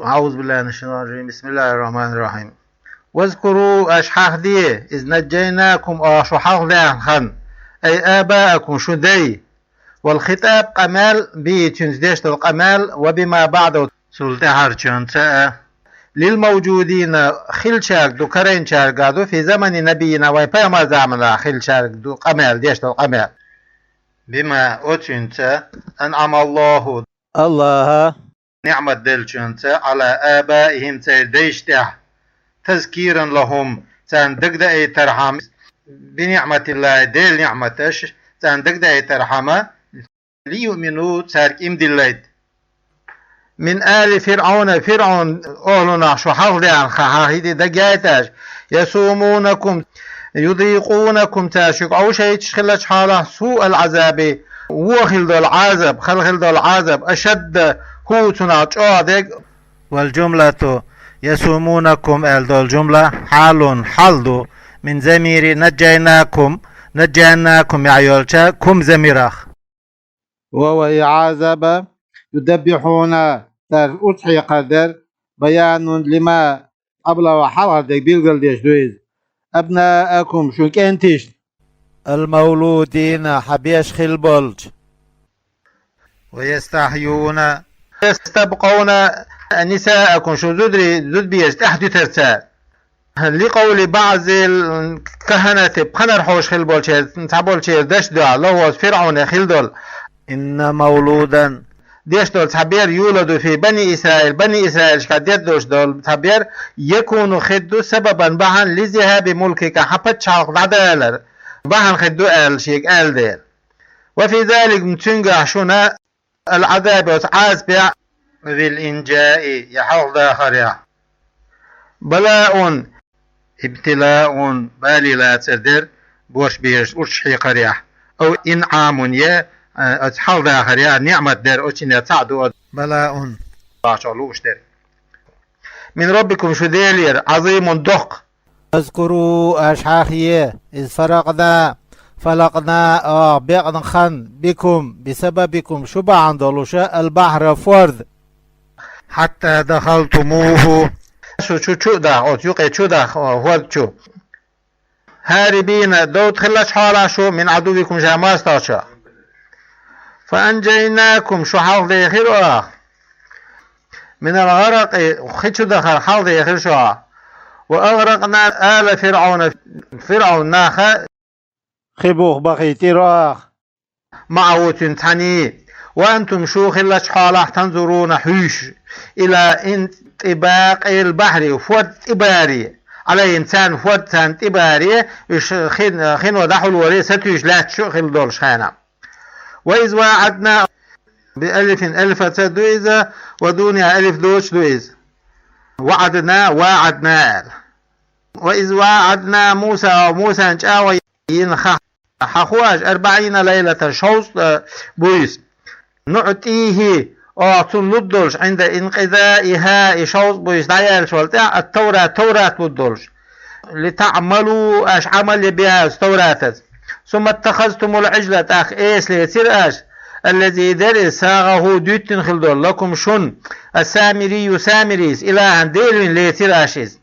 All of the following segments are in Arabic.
أعوذ بالله من الشيطان الرجيم. بسم الله الرحمن الرحيم. واذكروا أشحاخ دي إذ نجيناكم أشحاخ خن أي آباءكم شدي والخطاب قمال بتنزديش القمال وبما بعده سلطة هرشان للموجودين خل شارك دو كرين شارك قادو في زمن نبينا ويبما زعمنا خل شارك دو قمال ديش القمال بما أتنت أنعم الله نعمة دلشنت على آبائهم تديشتح تذكيرا لهم تندقد أي ترحم بنعمة الله ديل نعمتش تندقد أي ترحمة ليؤمنوا تارك إمدلت من آل فرعون أهلنا شو حفظ عن خاهيدي دقايتاش يسومونكم يضيقونكم تاشك أو شيء تشخلش حاله سوء العذاب وخلد العذاب خلد العذاب أشد هو تناج والجملة يسومونكم الدو الجملة حال حلدو من زمير نجيناكم يعيولشا كم زميرخ وهو عذاب يذبحون تر أضحي قدر بيان لما قبل وحلقة بيلقل ديش دويز أبناءكم شو كنتش المولودين حبيش خلبولج ويستحيون يستبقون نساءكم شو زد بيش تحت ترتال لقول بعض الكهنة بخنر حوش خلبولش تعبولش دش دعا لو فرعون خلدول إن مولودا ديش دول تعبير يولد في بني إسرائيل شكاديت دوش دول تعبير يكون خدو سببا بحن لذهاب ملكك حبت شاق دادالر بحن خدو آل شيك آل دير وفي ذلك متنقع شنا العذاب وتعاز بيع ذي الإنجاء يحوق داخر بلاء ابتلاء بالي لا تدر بوش بيش أرشحي قريح أو إنعام يه أتحال داخل يا نعمة در أتشين تعدو بلاء باشالوش در من ربكم شديلير عظيم دق. اذكروا أشحاخيه إذ فلقنا بيقن خن بكم بسببكم شبع عند البحر فرد حتى دخلتموه شو دا يقي شو دا هو شو هاربين دوت خلاش حالا شو من عدوكم جاماس تاشا فأنجيناكم شو حال ديخير من الغرق خيشو دخل حال ديخير شو وأغرقنا آل فرعون ناخا خبوخ بقيتي راخ معه تنتني وأنتم شو خلاش حالا تنظرون حيش إلى انطباق البحر فوت إباري على إنسان فوت إباري خين ودحوا الوري ستوش لا تشغل دول شانا وإذ وعدنا بألف ألف تدويزة ودونها ألف دوش دويز وعدنا وإذ وعدنا موسى انشاوي ينخ حخواج 40 ليلة شوز بويس نعطيه أعطون لدولش عند انقذائها شوز بويس دايال شوالتع التوراة لدولش لتعملوا أش عمل بها التوراة ثم اتخذتم العجلة أخ إيس ليتر أش الذي در ساغه دوتن خلدول لكم شن السامري سامريس إلها ديل ليتر أشيز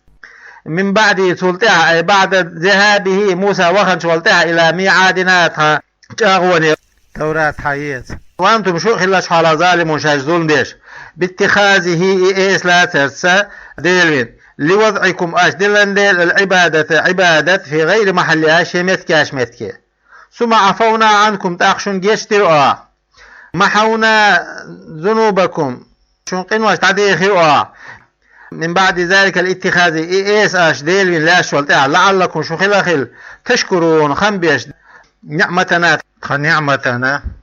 من بعد تلتها أي بعد ذهابه موسى وخن شولتها إلى ميعادنا تاغوني توراة حيات وأنتم شو خلاش حالا ظالم شاش ظلم ديش باتخاذه إيس لا ترسى ديلين لوضعكم أش دلن ديل عبادة في غير محلها شمتك ثم عفونا عنكم تأخشون جيشتر محونا ذنوبكم شون قنواش تعدي خير من بعد ذلك الاتخاذ إيس أش ديل لا شولتها لعلكم شو خل تشكرون خنبيش نعمتنا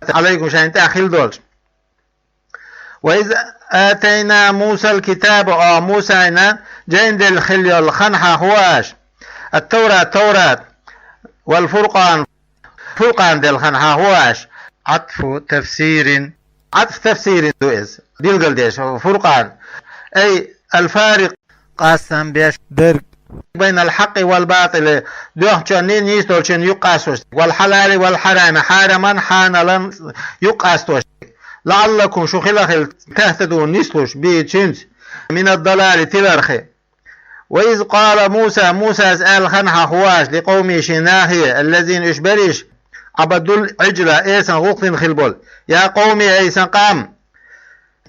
عليكم شان تأخيل دولش وإذ آتينا موسى الكتاب موسى جاين دل خلي الخنحة هواش التوراة والفرقان دل خنحة هواش عطف تفسير دوئز ديل ديش فرقان أي الفارق قاسم بيش درق بين الحق والباطل دوح جنين يستولشن يقاسوش والحلال والحرام حارما حانلا يقاسوش لعلكم شو خلخل تهتدون نسلوش بيتشنس من الضلال تلرخي. وإذ قال موسى اسأل خنح خواش لقومي شناهي الذين اشبريش عبدوا العجلة ايسان غوقتين خلبول يا قومي ايسان قام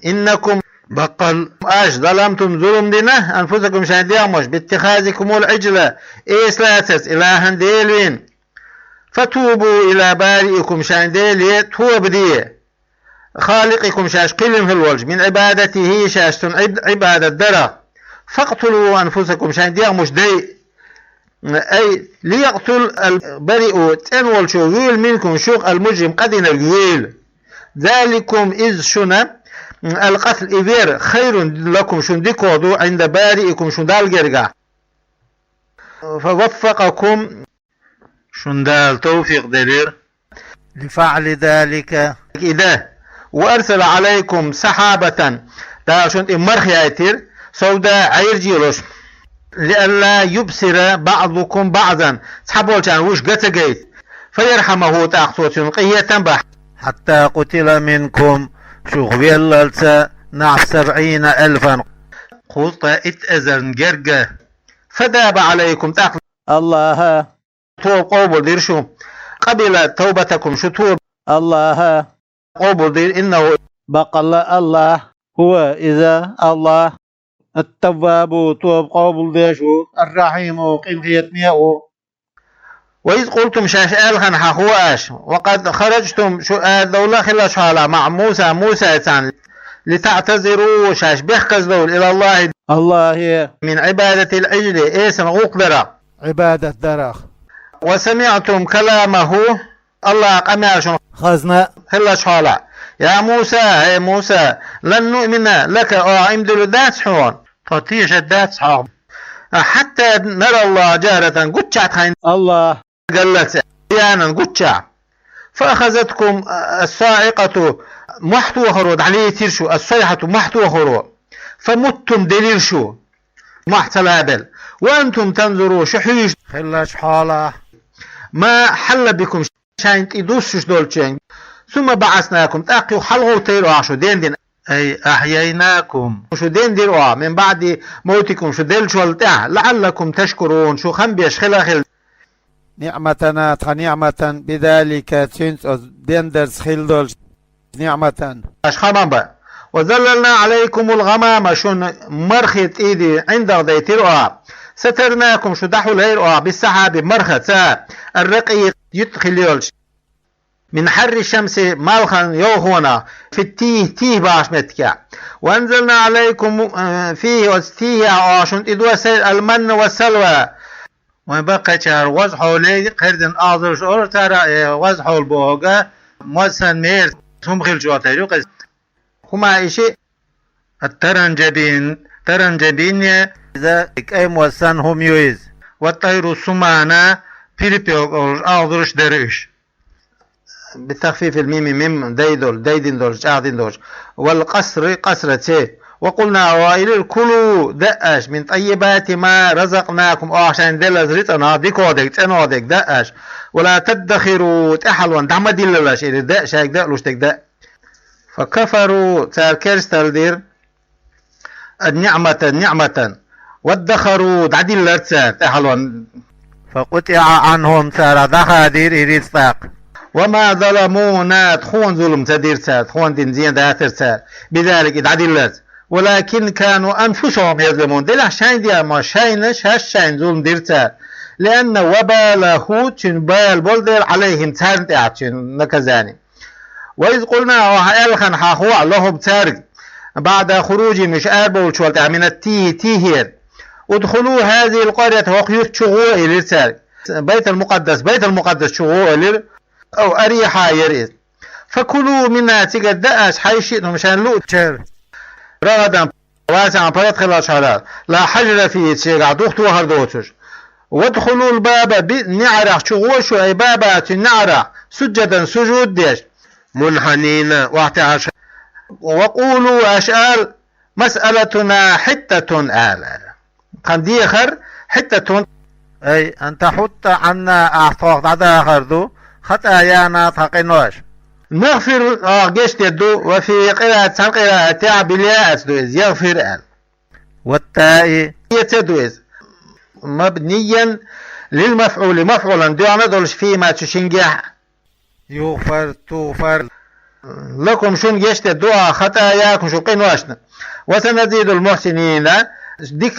إنكم بقل اش ظلمتم ظلم دينه أنفسكم شان دياموش باتخاذكم العجلة ايس لا اساس إلها ديلوين فتوبوا إلى بارئكم شان ديلي توب دي خالقكم شاش قلم في الولج من عبادته شاشتن عبادة درا فاقتلوا أنفسكم شان دياموش دي أي ليقتل البريء تنول شويل منكم شوق المجرم قدنا الجويل ذلكم إذ شنا القتل إذير خير لكم شندكوا عند بارئكم شندال جرجع فوفقكم شندال توفيق دليل لفعل ذلك إذا وأرسل عليكم سحابة تاشون إمرخي آيتير سوداء عيرجيروش لئلا يبصر بعضكم بعضا سحبول كان وش قتقيت فيرحمه تأخصوتون قية تنبح حتى قتل منكم شغبيل للسا نعف 70,000 خلطة اتأذن جرقة فداب عليكم تأخذ الله طول قوبل دير شو قبل توبتكم شو طول الله قوبل دير إنه بقى الله هو إذا الله التواب توب قابل ديشو الرحيم قنخيت مياه. وإذ قلتم شاش ألخن حخواش وقد خرجتم شو الدولة خلاش حالا مع موسى يتسان لتعتذروا شاش بيحكز دول إلى الله من عبادة العجل إيسن غقدرة عبادة درخ وسمعتم كلامه الله قمع شنو خزنة خلاش حالا يا موسى لن نؤمن لك امدلو داتس حون تطيش الداتس حون حتى نرى الله جارة قتشعت خين الله قالت يانا قتشع فأخذتكم الصاعقة محتوى خرود عليه ترشو الصيحة محتوى خرود فمتم دليل شو محتلابل وأنتم تنظروا شحيش خلاش حالة ما حل بكم شاين تدوسش دولتشين ثم بعثناكم تأقيوا حلغوا تيروا شو دين أي أحييناكم شو دين من بعد موتكم شو ديل شو لعلكم تشكرون شو خنبيش خلاخل نعمتنا نعمة بذلك تنس دندرس خلدول نعمة أشخاصا وذللنا عليكم الغمام شو مرخت إيدي عند ضيتروا سترناكم شو دحوا الهيروا بالسحاب مرخت الرقيق يدخل من حر الشمس مالخا يوخونا في التيه باش متكا وانزلنا عليكم فيه وستيه عاشون إدوا المن والسلوى وبقى شهر وزحوا لي قردن آذر شعور ترى وزحوا البوغة موسن مير سمخل جواتيرو هما إشي الترنجبين إذا أي موسن هم يويز والطير السمانة فيليبيو آذرش دريش بتخفيف الميم ميم ديدين دولج أعدين دولج والقصر قصرة وقلنا وإلى كلوا دقاش من طيبات ما رزقناكم عشان دل زريتنا ديكودك تنودك دقاش ولا تدخروا تحلون دعم دللاش إلى دق شاك دق لوش تك فكفروا تاركرستل دير النعمة وادخروا دعدل لرتسان تحلون فقطع عنهم سار دخادير إريستاق وما ظلمونا تخون ظلم تدير سات تخون دين زين داتر سات بذلك ادعدلت ولكن كانوا أنفسهم يظلمون دل شاين دي ما شاينش هالشاين ظلم دير سات لأن وباله تنبال بولدر عليهم تارد اعتن نكزاني وإذ قلنا وحيالخن حاخوا لهم تارد بعد خروج مش آبول شوالت من التيهير ادخلوا هذه القرية وقيوت شغوة إلى تارد بيت المقدس شغوة إلى أو أريحا يريد فكلوا منها تقدأش حي شئتم مشان لو تشير رغدا واسعا بريد خلال شهرات لا حجر فيه تشير دوخت وهر دوتش وادخلوا الباب نعرق شغوش أي بابات نعرق سجدا سجود ديش منحنين واعتعاش وقولوا أشآل مسألتنا حتة آلة قد يخر حتة أي أن تحط عنا أعطاق عدا آخر خطايانا تقنوش نغفر جيش يدو وفي قراءة تعبليات يغفر والتاء يتدوز مبنيا للمفعول مفعولا دعنا دولش فيما تشنجح يغفر توفر لكم شون يشت الدعاء خطاياكم شو قين واشنا وسنزيد المحسنين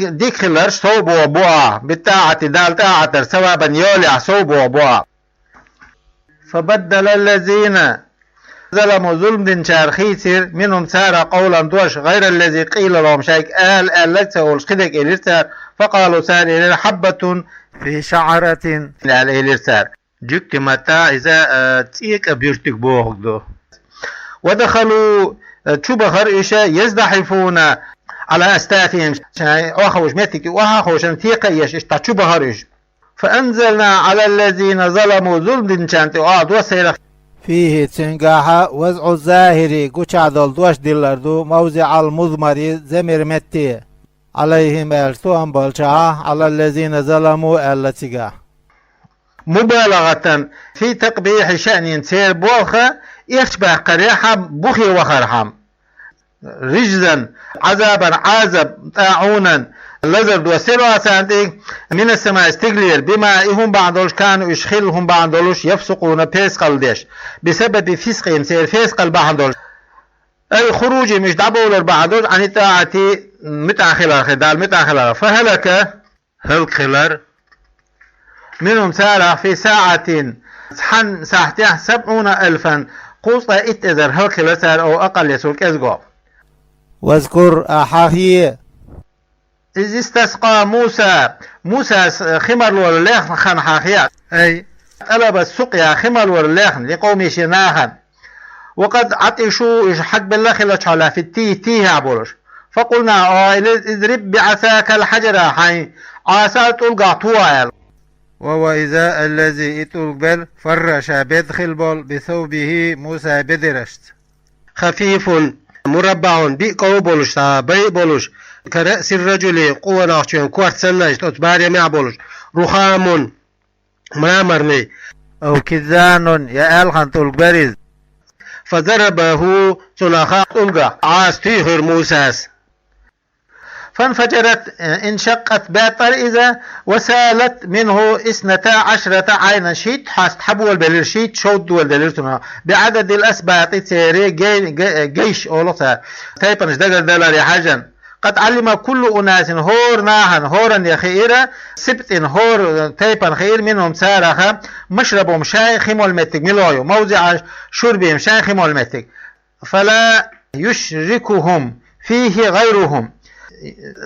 ديك خلرش صوب وبوع بالطاعة دال طاعة ثوابا يولع صوب وبوع فبدل الذين ظلموا ظلم دين شار خيسر منهم سار قولا دوش غير الذي قيل لهم شيك آل لك سأول خدك إليرسار فقالوا سار إلى حبة في شعرة على إليرسار جك متى إذا تيك بيرتك بوغدو ودخلوا تشبخر إشا يزدحفون على أستافهم أخوش متك وأخوش انتيق إيش تشبخر إيش فأنزلنا على الذين ظلموا ظلم دين شانت وسيرخ فيه تنقاحة وزع الظاهري قوشع دوش ديلاردو موزع المضمري زمير متي عليهم ألسوان بالشعة على الذين ظلموا التقاح مبالغة في تقبيح شأن سير بوخة يشبه قريحة بخي وخرحم رجزا عذابا عذاب طاعونا لزر وسيروا سانتي من السماء استقلير بما هم بعضوش كانوا يشخلهم بعضوش يفسقون فيسقل ديش بسبب فسقهم سير فيسقل بعضوش أي خروج مش دعبوا بعضوش عن الطاعة متأخلة خدال متأخلة فهلك هلكلر منهم سارع في ساعة حن ساعتها 70,000 قوصة اتذر هلكلر سار أو أقل يسولك أزقو واذكر أحاهي إذ استسقى موسى خمر والليخن خان حاخيات أي طلب السقيا خمر والليخن لقوم شناخن وقد عطشوا حق بالله خلت على في تيه عبولش فقلنا اضرب بعساك الحجر حي عسى تلقى طوال وهو إذا الذي يتقبل فرش بدخل بول بثوبه موسى بدرشت خفيف مربع بيقو بولش بي بولش كرأس الرجل قوة ناخشين كوارت سنجت أتباري مع بولش رخام ما مرني أو كذان يا ألخان تلقبريز فضربه سلخاء تلقى عاس تيهر موساس فانفجرت انشقت باتر إذا وسالت منه 12 عينا شيت حبوا البلير شيت شود والدليرتنا بعدد الأسباط تيري جيش أولوثا تايبنش دقل دلاري حاجا قد علم كل أناس هور ناهن هورا يخيرا سبت هور تايبن خير منهم سارخا مشربهم شاي خمو المتك ملويو موزع شربهم شاي خمو المتك فلا يشركهم فيه غيرهم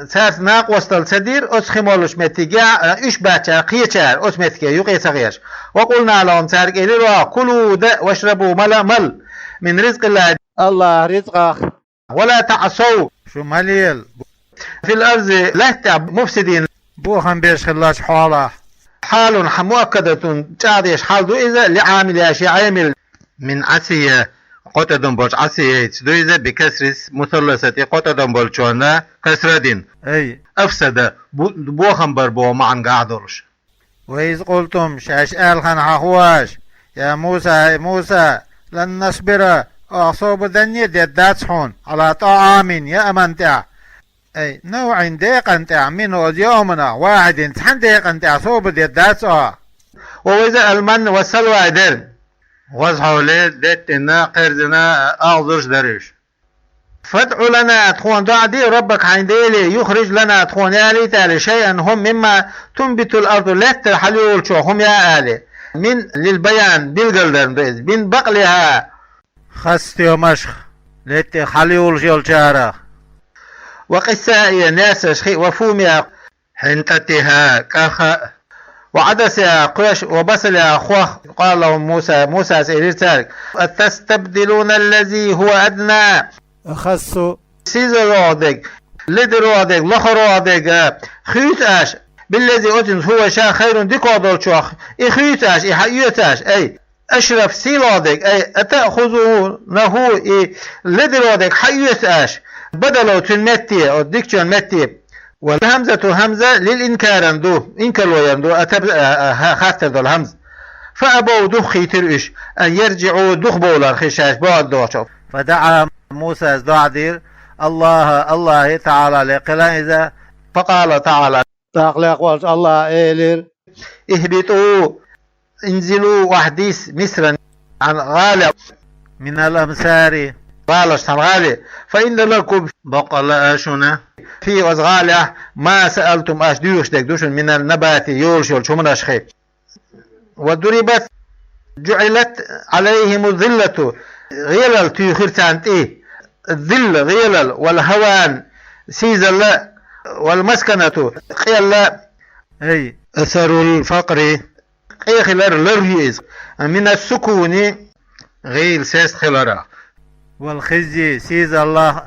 ساس ناق وستل سدير أسخمولش متجا إيش باتشا قيشار أسمتك يقي صغير وقلنا لهم سارك إلوا كلوا واشربوا مل من رزق الله رزقك ولا تعصوا شو مليل في الأرض لا تعب مفسدين بوخن بيش خلاش حاله حال مؤكدة تعديش حال دو إذا لعامل ياشي عامل من عسية قطدن بولش عسية دويزة بكسر مثلثة قطدن بولشونا كسردين أي أفسد بوخن بربو معن قاعدرش وإذ قلتم شاش آلخن حخواش يا موسى لن نصبر أصوب دنيا داتسحون على طعام يا أمنتع أي نوع ديق أنتع منه يومنا واحد تحن ديق أنتع صوب داتسا وإذا المن والسلوى در وزحوا لي دتنا قرزنا أغضرش دريش فادعوا لنا أتخون دعا دي ربك عندي يخرج لنا أتخون يالي تالي شيئا هم مما تنبت الأرض لا تحلول شو هم يا آلي من للبيان بالقلدر من بقلها خستي ومشخ لتي خليول شيل شارع وقسائي ناس شخي وفوميا حنتتها كخ وعدسها قرش وبصلها خوخ قال لهم موسى سيرير تارك أتستبدلون الذي هو أدنى خسو سيزر رادق لدر رادق لخر رادق خيوت أش بالذي أتنز هو شا خير ديكو دول شوخ إخيوت أش إحيوت أش أي أشرف سيلادك أي أتأخذونه لدر رادق حيوت أش بدلوا تنمتي أو ديكشن متي والهمزة همزة للإنكار اندو إنكر ويندو خاطر دو الهمز فأبوا دخي ترئش أن يرجعوا دخ بولار خشاش بعد دوشوف فدعا موسى دعا دير الله تعالى لقلا إذا فقال تعالى تاقلق والس الله إيلر اهبطوا انزلوا وحديث مصر عن غالي من الأمسار غالش عن غالي فإن لكم بقى لأشنا في وزغالة ما سألتم أشديوش دكدوشن من النبات يولشول شو من أشخي وضربت جعلت عليهم الذلة غيلل تيخير تانت إيه الذل غيلل والهوان سيزل والمسكنة قيل أي أثر الفقر قيخلر لرهيز من السكون غيل سيست خلرا والخزي سيز الله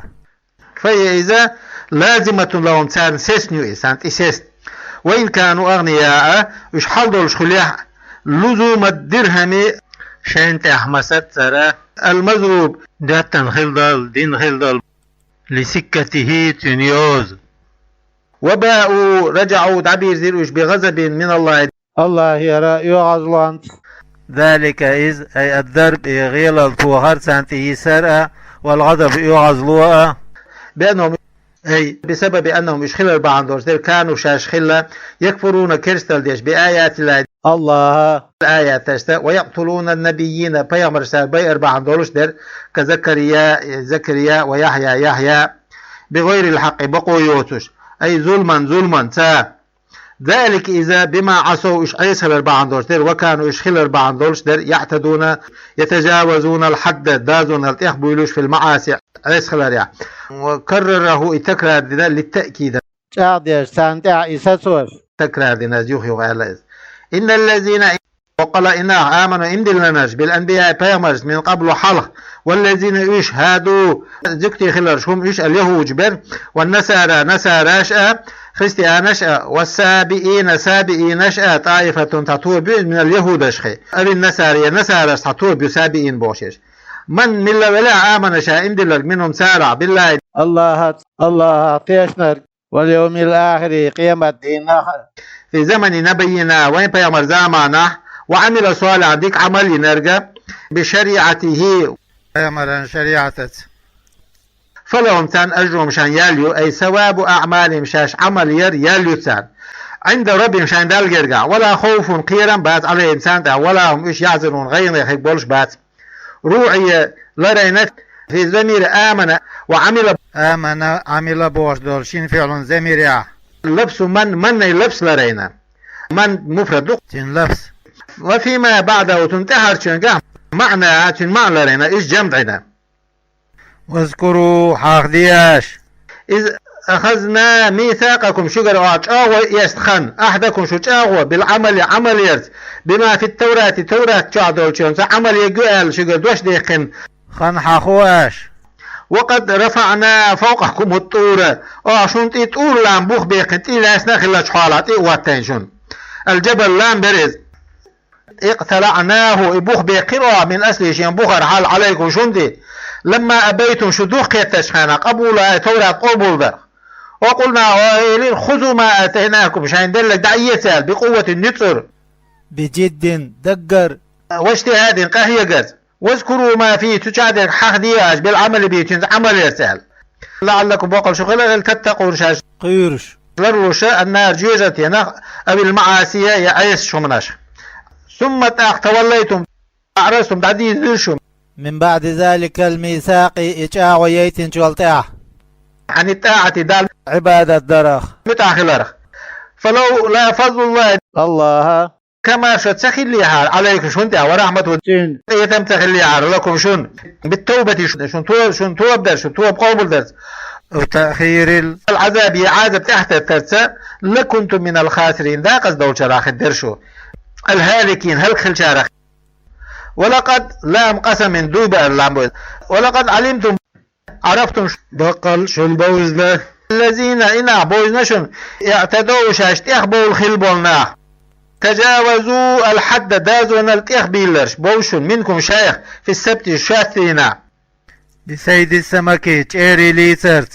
فإذا لازمة لهم تان سيسنيو إسانت إسيست وإن كانوا أغنياء يشحل دول شخليح لزوم الدرهم شانت أحمست سرا المضروب داتن خلدال دين خلدال لسكته تنيوز وباءوا رجعوا تعبير زيروش بغضب من الله الله يرى يغزلانت ذلك إذ أي الضرب غيل الفوهر سانته سرا والغضب يغزلوا بأنهم أي بسبب أنهم يشخل البعض كانوا شاشخلة يكفرون كرستال ديش بآيات الله الآيات تشتا ويقتلون النبيين بيامر سال بي أربعة دولش در كزكريا ويحيى بغير الحق بقوا يوتش أي ظلما تا ذلك إذا بما عصوا عيسى الأربعة دولش در وكانوا يشخل الأربعة دولش در يعتدون يتجاوزون الحد دازون التخبولوش في المعاصي عيسى الأربعة وكرره التكرار دنا للتأكيد تعديش سانتع إساسور تكرار دنا زيوخي وغالز إن الذين وقال إنه آمنوا إندلناش بالأنبياء بيامرز من قبل حلق والذين يشهدوا ذكتي خلرشهم إيش اليهود بر والنسارى نسارى خريستيان والسابئين سابئين طائفة تطور من اليهود أشخي أبي النسارى تطور بسابئين بوشيش من ولا آمن شاء إندلر منهم سارع بالله الله تيشنر واليوم الآخر قيامة دين آخر في زمن نبينا وين بيامر زمانه وعمل صالح ديك عمل ينرجع بشريعته بيامر شريعته فلهم تان أجرهم شان ياليو أي ثواب أعمالهم شاش عمل ياليو تان عند ربهم شان دال يرجع ولا خوف قيرا بات على إنسان ولا هم إيش يعزلون غير يخيب بولش بات روعي لرينت في زمير آمن وعمل عمل بوش دولشين فعل زمير لبس من لبس لرينا من مفرد لبس وفيما بعده تنتهر شنقام معنى لرينا إيش جمعنا واذكروا حاخدياش إذ أخذنا ميثاقكم شجر أعطاه يستخن أحدكم شجاعه بالعمل عمل يرت بما في التوراة تعدل شون عمل يقال شجر دوش ديقن خن حخواش وقد رفعنا فوقكم الطور شون تطور لام بوخ بيقنتي لا يسنخل شحالات واتنشون الجبل لام برز اقتلعناه بوخ بقرى من أسل شين بوخر حال عليكم شندي لما أبيتم شدوخ يتشخانا قبول توراة قبول بر وقلنا خذوا ما آتيناكم شاين دلك دعية سال بقوة النصر بجد دقر واجتهاد قهية قرز واذكروا ما فيه تشادر حقدياش بالعمل بيتين عمل يرسال لعلكم بقل شغل تتقون شاش قيرش للرشاء النار جيجت ينخ أبي المعاسية يعيس شمناش ثم توليتم أعرستم بعدين ذلشم من بعد ذلك الميثاق إجاع ويتن جولتاع عن الطاعة دال عبادة درخ متاخلرخ فلو لا فضل الله كما تخليها عليكم شنت ورحمة يتم تخليها لكم شن بالتوبة شن توب قوم درس وتأخير العذاب يعذب تحت الترسة لكنتم من الخاسرين ذا قصدوا شراخ الدرشو الهالكين هل خل شارخ ولقد لام قسم من دوبة اللامبوز ولقد علمتم عرفتم بقل شن بوزنا الذين إنا بوزنا شن اعتدوا شاشت اخبوا الخلبولنا تجاوزوا الحد دازوا نلتيخ بيلرش بوشن منكم شيخ في السبت الشاثينا بسيد السمكة تشيري ليترت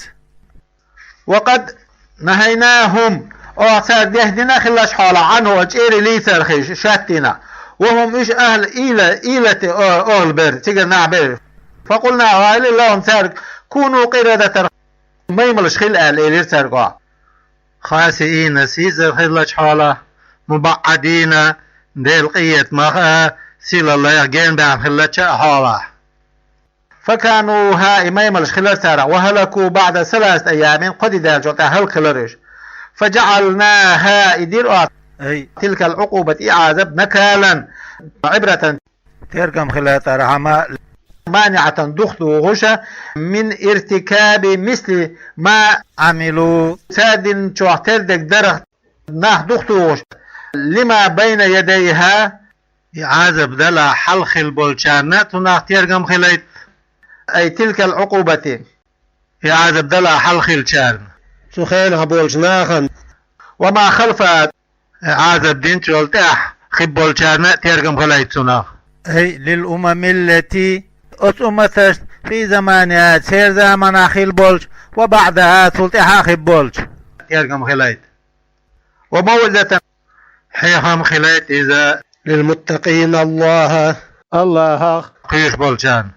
وقد نهيناهم أعتاد يهدنا خلاش حالا عنه وتشيري ليتر خيش شاتنا وهم إيش أهل إيلة أهل بر تيجي نعبر فقلنا وعلي اللهم تارك كونوا قردة ما يملش خل إلير ترقع خاسئين سيزر خلج حالة مبعدين ديل قية ما سيل الله يجين بعد خلج حالة فكانوا هاي ما يملش خلال ترى وهلكوا بعد 3 أيام قد دالجوا تهل كلرش فجعلناها إدير أي تلك العقوبة إعازب نكالا عبرة تركم خلال ترى مانعة دخت وغشة من ارتكاب مثل ما عملوا ساد شوحتردك درخ ناه دخت وغشة لما بين يديها إعازب دلا حلخ البولشانات وناه تركم خلال أي تلك العقوبة إعازب دلا حلخ الشان سخيلها بولشناخن وما خلفت إعازب دين شولتاح خب بولشانات تركم خلال تناخ أي للأمم التي أمتش في زمانها سير زمن أخي البولج وبعدها تلتحا أخي البولج يرقم خليت وموزة حيهم خليت إذا للمتقين الله قيش بولجان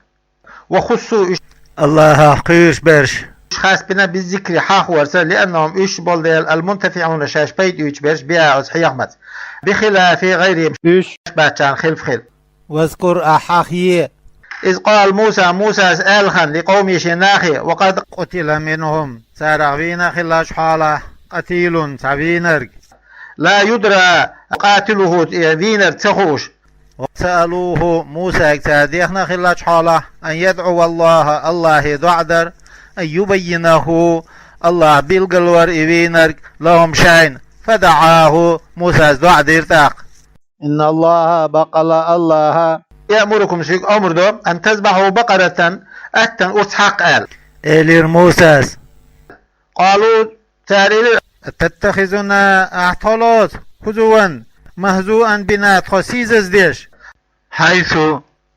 وخصوا الله قيش برش خاص بنا بالذكر حاخ ورسل لأنهم إيش بول المنتفعون شاش بيت إيش برش بيها أصحيحمت بخلاف غيرهم إيش باتشان خلف خل واذكر أحاخيه إذ قال موسى سألخن لقوم شناخي وقد قتل منهم سارغين خلاش حالة قتيل سعبينرق لا يدرى قاتله دينر تخوش وسألوه موسى كتاديخنا خلاش حالة أن يدعو الله يدعدر أن يبينه الله بالقلور إبينرق لهم شين فدعاه موسى دعد يرتاق إن الله بقل الله يأمركم شيء أمر دو أن تذبحوا بقرة أتن أسحق قال إلير موسى قالوا تاريل تتخذنا أعطالات هزوا مهزوءا بنا تخسيزز ديش حيث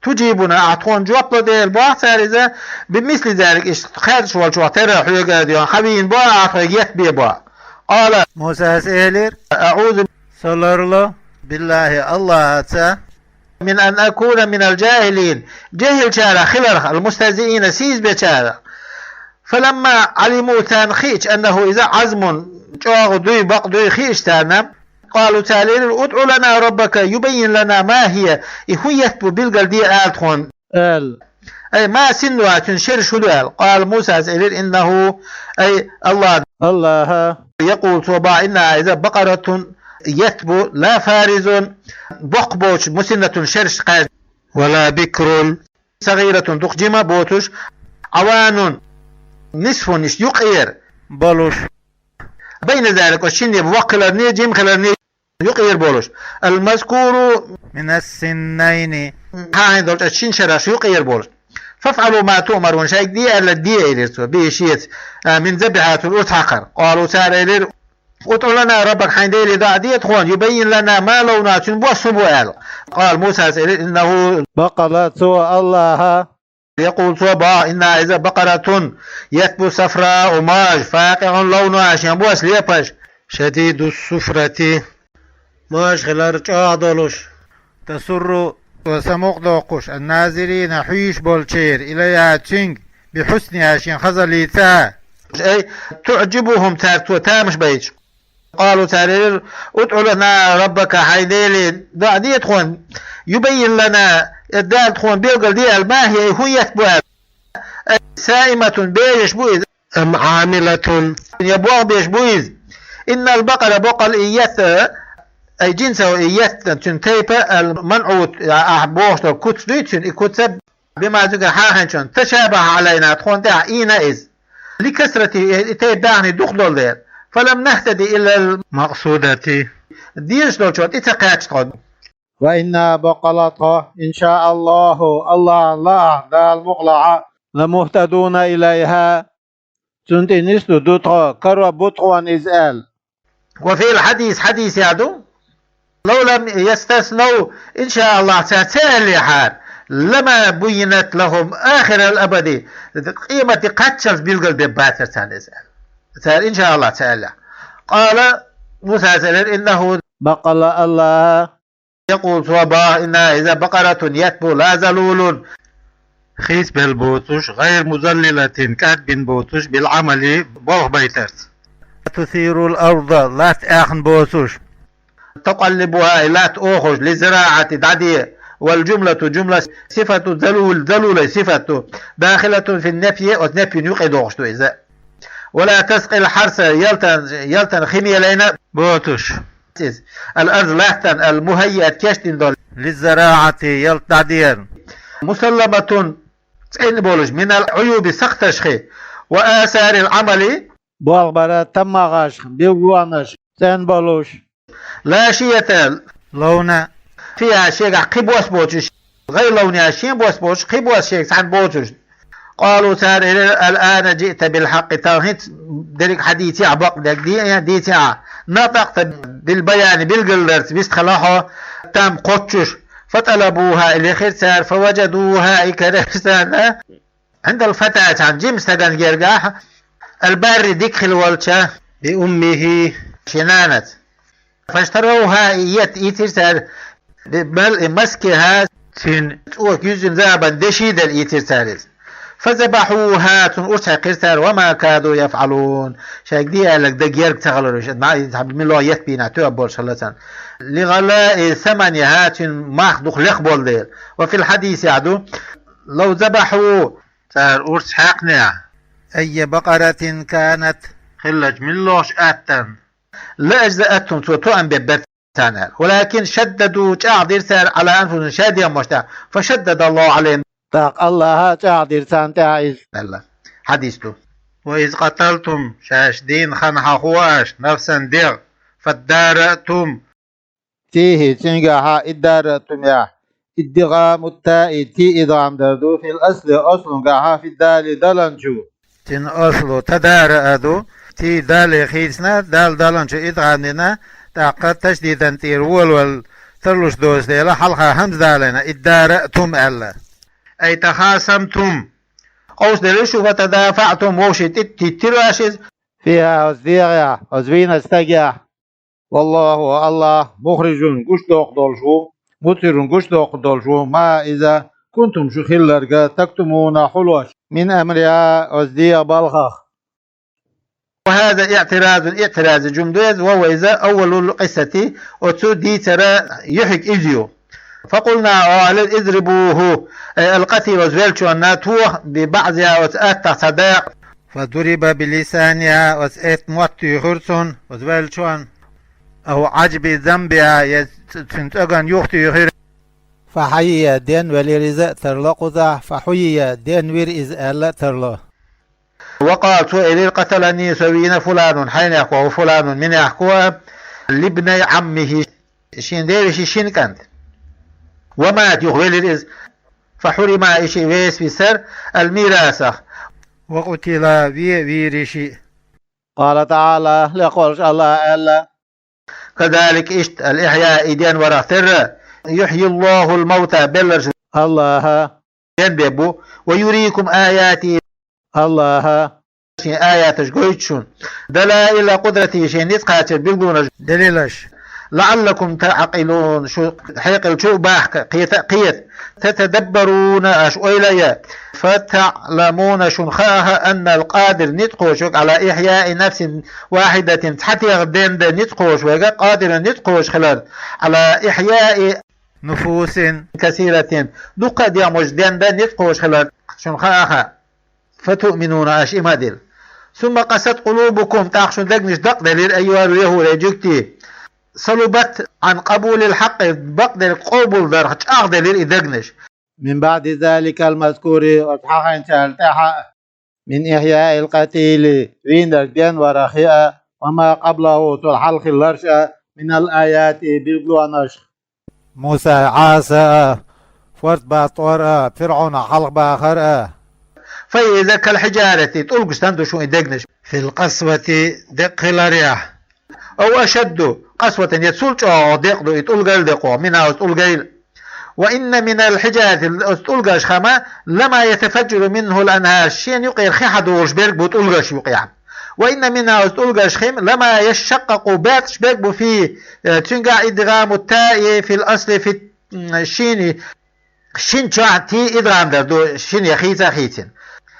تجيبنا أعطون جواب ديل بوا سارزة بمثل ذلك خارج والجواتر حيقا ديون خبين بوا أعطيت بي بوا قال موسى إلير أعوذ صلى الله بالله الله أتسى من أن أكون من الجاهلين جاهل شارع خلر المستهزئين سيز بشارع فلما علموا تنخيش أنه إذا عزم جاغ دوي بق دوي خيش تانا قالوا تالين ادعو لنا ربك يبين لنا ما هي إخوية بالقل دي آلتخون أي ما سنوا تنشر شلوال قال موسى سئلين إنه أي الله يقول صبا إنها إذا بقرة يتبو لا فارز بقبوش مسنة شرش قاد ولا بكر صغيرة دقجمة بوتش عوان نصف نش يقير بولوش بين ذلك والشن بوقلرني جيم خلرني يقير بولوش المذكور من السنين ها دولت الشن شراش يقير بولوش فافعلوا ما تؤمرون شيء دي ألا دي إليرتو بيشيت من ذبحات الأتحقر قالوا تعالى ادعو لنا ربك حين ديري دعدية خون يبين لنا ما لونات بوصبوال قال موسى إنه بقرة الله يقول صبا إنها إذا بقرة يتبو صفراء وماج فاقع لونها عشان بوس ليبش شديد السفرة ماش خلال عضلوش تسر وسمق دوقش الناظرين حيش بولشير إليها تشنج بحسنها شين خزليتا أي تعجبهم تارتو تامش بيج قالوا تارير ادعو لنا ربك حيديلي دعدية تخون يبين لنا الدال تخون بيوغل دي ما هي هوية بوها سائمة بيش بويز أم عاملة يبوغ بيش بويز إن البقرة بقل إيات أي جنسة إيات تنتيبة المنعوت أحبوش لو كتس دويتشن إكتسب بما ذكر حاهنشن تشابه علينا تخون دع إينا إز لكسرة تيبعني دخلوا دير فلم نهتدي إلى المقصودة ديش لو شوت إتقاعد وإنا بقلته إن شاء الله ذا المقلعة لمهتدون إليها سنت نسل دوتها كرب بطوان إزال وفي الحديث حديث يعدو لو لم يستثنوا إن شاء الله ستسهل حال لما بينت لهم آخر الأبدي قيمة قتشل بيلقل بباتر سأل إن شاء الله تعالى قال موسى إنه بقل الله يقول صوبا إنها إذا بقرة يتبو لا زلول خيس بالبوتوش غير مذللة كاد بن بوتوش بالعمل بوغ بيترت تثير الأرض لا تأخن بوتوش تقلبها لا تأخذ لزراعة دعدية والجملة جملة صفة ذلول صفة داخلة في النفي والنفي يقيد إذا ولا تسقي الحرث يلتن خمية لنا بوتوش الأرض لاحتن المهيئة كشتن دول للزراعة يلتعدين مسلمة تسعين بولج من العيوب سختشخي وآثار العمل بوغبرة تمغاش بيوانش سين بولوش لا شيء لون فيها شيء قبوس بوتش غير لونها شيء بوس قبوس شيء سعن بوتش قالوا سار الآن جئت بالحق توهيت درك حديثي عبق ديتي نطقت بالبيان بالقلرت بيستخلاحه تام قطش فطلبوها إلى خير سار فوجدوها إكرهسان عند الفتاة عن جيمس تغن جرقاح البار ديكخل والشا بأمه شنانت فاشتروها يترسال مسكها تن وكيزن ذهبا دشيد الإترسال فذبحوها تنقرص قرسال وما كادوا يفعلون شاك دي قالك ده جيرك تغلرش ما يتحب من الله يتبين اعتوى شلتان لغلاء ثمنها ماخدوخ لخبول ديل وفي الحديث يعدو لو ذبحوا صار قرص حقنا أي بقرة كانت خلج من لوش آتن لا أجزأتهم توتوان ببرتان ولكن شددوا جاعدير سار على أنفسهم شاديا مشتاق فشدد الله عليهم تاق الله جاعدير سان تعيز الله حديثه وإذ قتلتم شاشدين خنحا خواش نفسا ديغ فادارأتم تيه تنجاها إدارتم يا ادغام التاء تي إضام دردو في الأصل أصل قاها في الدال دلنجو تن أصل تدارأدو تي دال خيسنا دال دلنجو إدغامنا تاقد تشديدا تير والول ترلوش دوس ديلا حلقة همز دالنا ادارأتم ألا أي تخاصمتم قوس دلشو فتدافعتم وشت تتراشز فيها أزديغيا أزبين استجيا والله الله مخرج قشتوق دولشو مطر قشتوق دولشو ما إذا كنتم شخلرقا تكتمون حلوش من أمرها أزديغ بالخخ وهذا اعتراض جمدوز وهو إذا أول القصة أتو دي ترى يحك إجيو فقلنا اضربوه القتل وزويلشو الناتوه ببعضها وتأتى صداق فضرب بلسانها وسأت موتي خرسون وزويلشون أو عجب ذنبها يتنتقن يختي خير فحيي دين وليرزاء ترلقذا فحيي دين وير إز ألا ترلق وقال سئل قتلني سوين فلان حين يحكوه فلان من يحكوه لابن عمه شين ديرشي شين كانت ومات يخويل الإز فحرم إشي ويس في سر الميراث وقتل ويرشي قال تعالى لقول الله ألا كذلك اشت الإحياء دين ورثر يحيي الله الموتى بلرش الله ينببو ويريكم آياتي الله آيات جويتشون دلائل قدرتي شيء نسقات بيقولون دليلش لعلكم تعقلون شو حيقل شو باحك قيت تتدبرون أشويليا فتعلمون شنخاها أن القادر نتقوش على إحياء نفس واحدة حتى غدين نتقوش قادر نتقوش خلال على إحياء نفوس كثيرة دقد يا مجدين نتقوش خلال شنخاها فتؤمنون أشيمادل ثم قست قلوبكم تاخشون دقنش دق دليل أيها اليهود جكتي صلبت عن قبول الحق بقدر قبول در دليل إدقنش من بعد ذلك المذكور وتحقا انتهى من إحياء القتيل وين الدين ورخيئة وما قبله تلحلق اللرشة من الآيات بالقلوانش موسى عاصى فرد باطورة فرعون حلق باخر فإذا كالحجارة تلقى استندو شو إدقنش في القسوة دق الرياح أو أشد قسوة يتسولش أو دقدو يتلقى الدقو منها يتلقى وإن من الحجارة تلقى خما لما يتفجر منه الأنهار شين يقير خيحة ورشبيرك بتلقى يقيع وإن منها تلقى شخيم لما يشقق بات شبيرك فيه تنقع إدغام التاء في الأصل في الشين شين تي إدغام دو شين يخيتا خيتين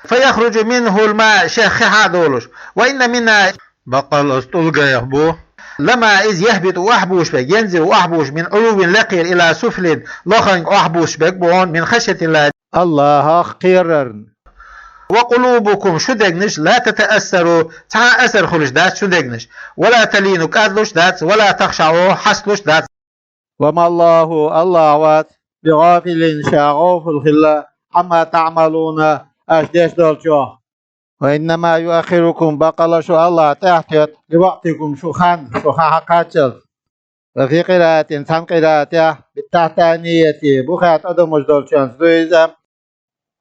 فيخرج منه الماء شيخ دولش وإن منا بقل أستلقى يخبو لما إذ يهبط وأحبوش بك ينزل وأحبوش من علو لقير إلى سفل لخن وأحبوش بك بون من خشية الله الله خير وقلوبكم شدقنش لا تتأثروا تأثر خلش دات شدقنش ولا تلينوا كادلش دات ولا تخشعوا حسلش دات وما الله وات بغافل شاغوف الخلا عما تعملون أشدش دولشوه وإنما يؤخركم بقل شو الله تحتت لوقتكم شخان حقاتل وفي قراءة سن قراءة بالتحتانية بخات أدمج دولشان سدويزم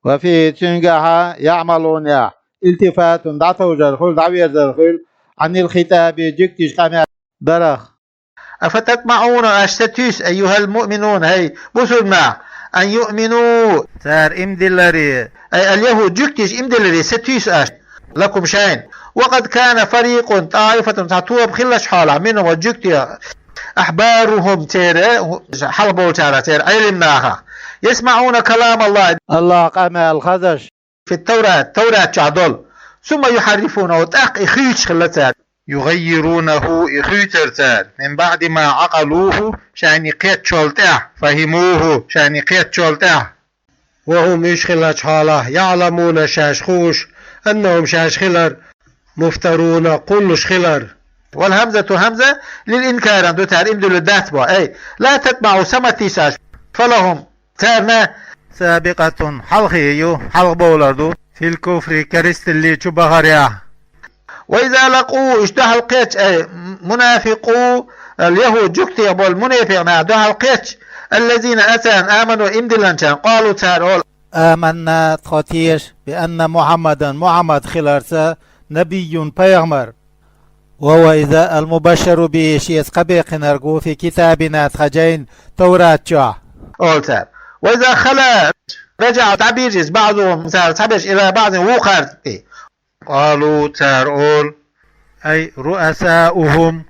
وفي تنجح يعملون التفات دعتو جرخل دعوية جرخل عن الختاب جكتش قمع درخ أفتطمعون أشتتيس أيها المؤمنون هي بسلنا أن يؤمنوا تار إمدلري أي اليهود جكتش إمدلري ستيس أش لكم شين وقد كان فريق طائفة تعطوها بخلش حالة منهم وجكتي أحبارهم تير حلبوا تير علمناها يسمعون كلام الله قمع الخزش في التوراة شعدول ثم يحرفونه وتأق إخيش خلتها يغيرونه إخيتر من بعد ما عقلوه شان قيت شولته فهموه شان قيت شولته وهم يشخلش حاله يعلمون شاشخوش أنهم شاشخلر مفترون كل شخلر والهمزة همزة للإنكار عندو تعليم دول الداتبا أي لا تتبعوا سمتيساش فلهم تارنا سابقة حلقيو حلق بولردو في الكفر كريست اللي تبغريا وإذا لقوا اشتهى القيتش أي منافقوا اليهود جكتي يبو المنافق نعدوها القيتش الذين أتان آمنوا إمدلنشان قالوا تارول آمنا تخطيش بأن محمد خلارسا نبي بيغمر وهو إذا المبشر بشيء قبيق نرجو في كتابنا تخجين توراة جاء أولتار وإذا خلا رجع تعبيرجز بعضهم تعبيرج إلى بعض وقرتي قالوا تارول أي رؤساؤهم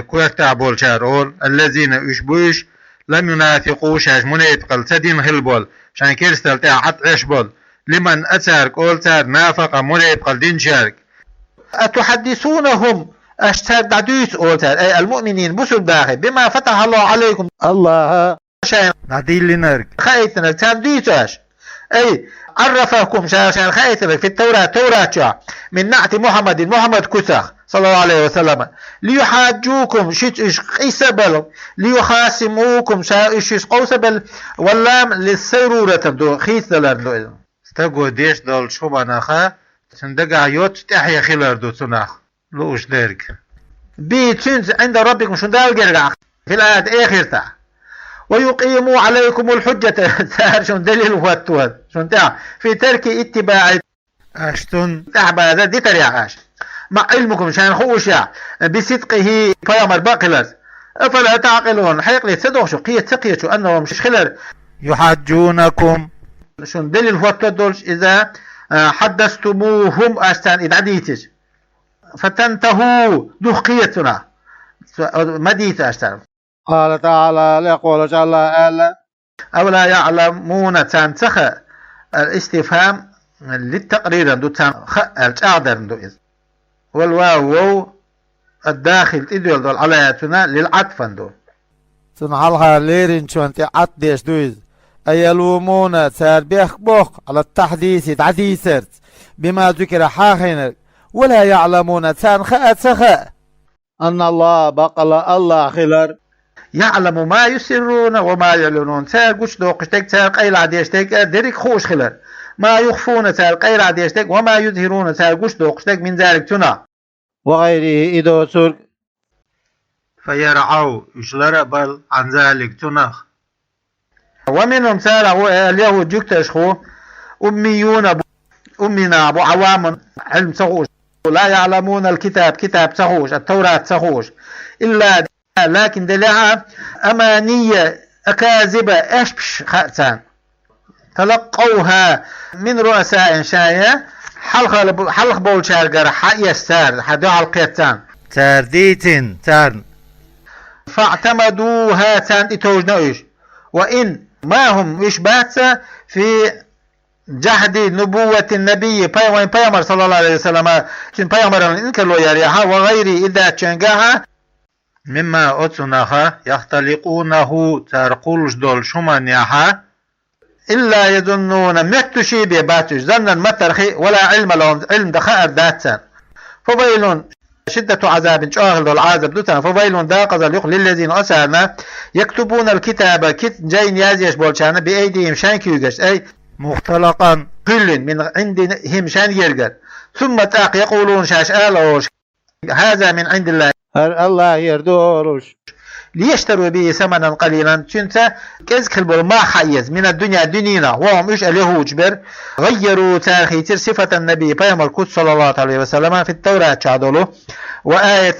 كويت تعبول شارول الذين يشبوش لم ينافقوا شاش منافق تدين هلبول شان كيرستل تعت عشبول لمن أتارك أولتار نافق منافق دين شارك أتحدثونهم أشتر دعدوس أولتار أي المؤمنين بسوا الباخي بما فتح الله عليكم الله شان نعديل لنرك خايتنا ترديتاش أي عرفكم شان خايتنا في توراة من نعت محمد كسخ صلى الله عليه وسلم ليحاجوكم شيش قيسبل ليخاصموكم شيش قوسبل واللام للسرورة تبدو خيث لردو استقو ديش دول شو بناخا سندقع يوت تحيا خلال دو تناخ لوش ديرك بيتشنز عند ربكم شندال جرقع في الآيات آخرتا ويقيموا عليكم الحجة شون دليل واتوان شون في ترك اتباع أشتن تعب هذا دي تريعاش مع علمكم شان خوشا بصدقه فيامر باقلر أفلا تعقلون حيق لي تصدقوا شو قية تقية شو أنهم شخلر يحجونكم شون دليل واتوان دولش إذا حدثتموهم أشتان إدعديتج فتنتهوا دخيتنا مديت أشتان قال تعالى يقول جل وعلا أولا يعلمون تنتخ الاستفهام للتقرير دو الأعدر دو إذ والواو الداخل تدول دول علياتنا للعطف دو تنحلها ليرين شوانتي عطديش دويز أيلومون ساربيخ بوخ على التحديث تعديسرت بما ذكر حاخينك ولا يعلمون تنخاء أن الله بقل الله خلر يعلم ما يسرون وما يعلنون تار قش دوقشتك تار قيل عديشتك درك خوش خلر ما يخفون تار قيل عديشتك وما يظهرون تار قش دوقشتك من ذلك تنا وغيره إدو سرق فيرعوا يشلر بل عن ذلك تنخ ومنهم تار اليهود جكتش خو أمنا أبو عوام علم تغوش لا يعلمون الكتاب كتاب تغوش التوراة تغوش إلا لكن دلها أمانية أكاذبة أشبش خاتان تلقوها من رؤساء شاية حلق بول شارقر يستار حدو على القيتان ترديتين تارن فاعتمدوها تان اتوجنوش وإن ما هم إيش باتسا في جهد نبوة النبي بيامر صلى الله عليه وسلم بيامر إنك لو يريها وغيره إذا تشنجها مما أتسنها يختلقونه ترقلش دول شمان يها إلا يظنون متشي بباتش ظنا مترخي ولا علم لهم علم دخاء داتسا فويل شدة عذاب شاغل العذاب دوتا فويل داقز اليق للذين أسرنا يكتبون الكتاب جاين يازيش بولشانا بأيديهم شان كيوغش أي مختلقا كل من عندهم شان يرقل ثم تاق يقولون شاش آلوش هذا من عند الله الله يردولش ليشتروا به ثمنا قليلا تنسى كذك ما حيز من الدنيا دنينا وهم إيش عليه جبر غيروا تاريخي صفة النبي بيامر القدس صلى الله عليه وسلم في التوراة شادولو وآية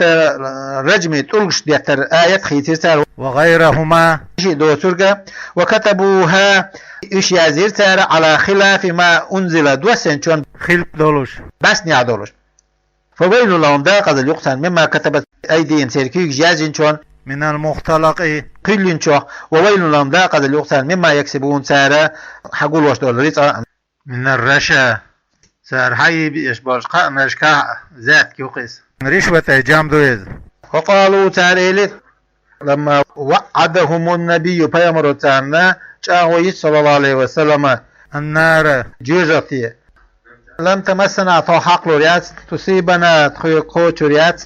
رجم تلقش ديتر آية خيتر وغيرهما دو ترقى وكتبوها إيش يازير تار على خلاف ما أنزل دوسن شون خلق دولوش بس نعدولوش فويل لهم داقز اليقسن مما كتبت أيديهم سيركيك جازين شون من المختلق كل شو وويل لهم داقز اليقسن مما يكسبون سارة حقول واش دول ريطة من الرشا سار حي بيشباش قامشكا ذات كيوقيس رشوة جام دويز وقالوا تاريلت لما وعدهم النبي بيامر تانا جاءوا صلى الله عليه وسلم النار جوجتي لم تمسنا طاحق لوريات تصيبنا تخوتوريات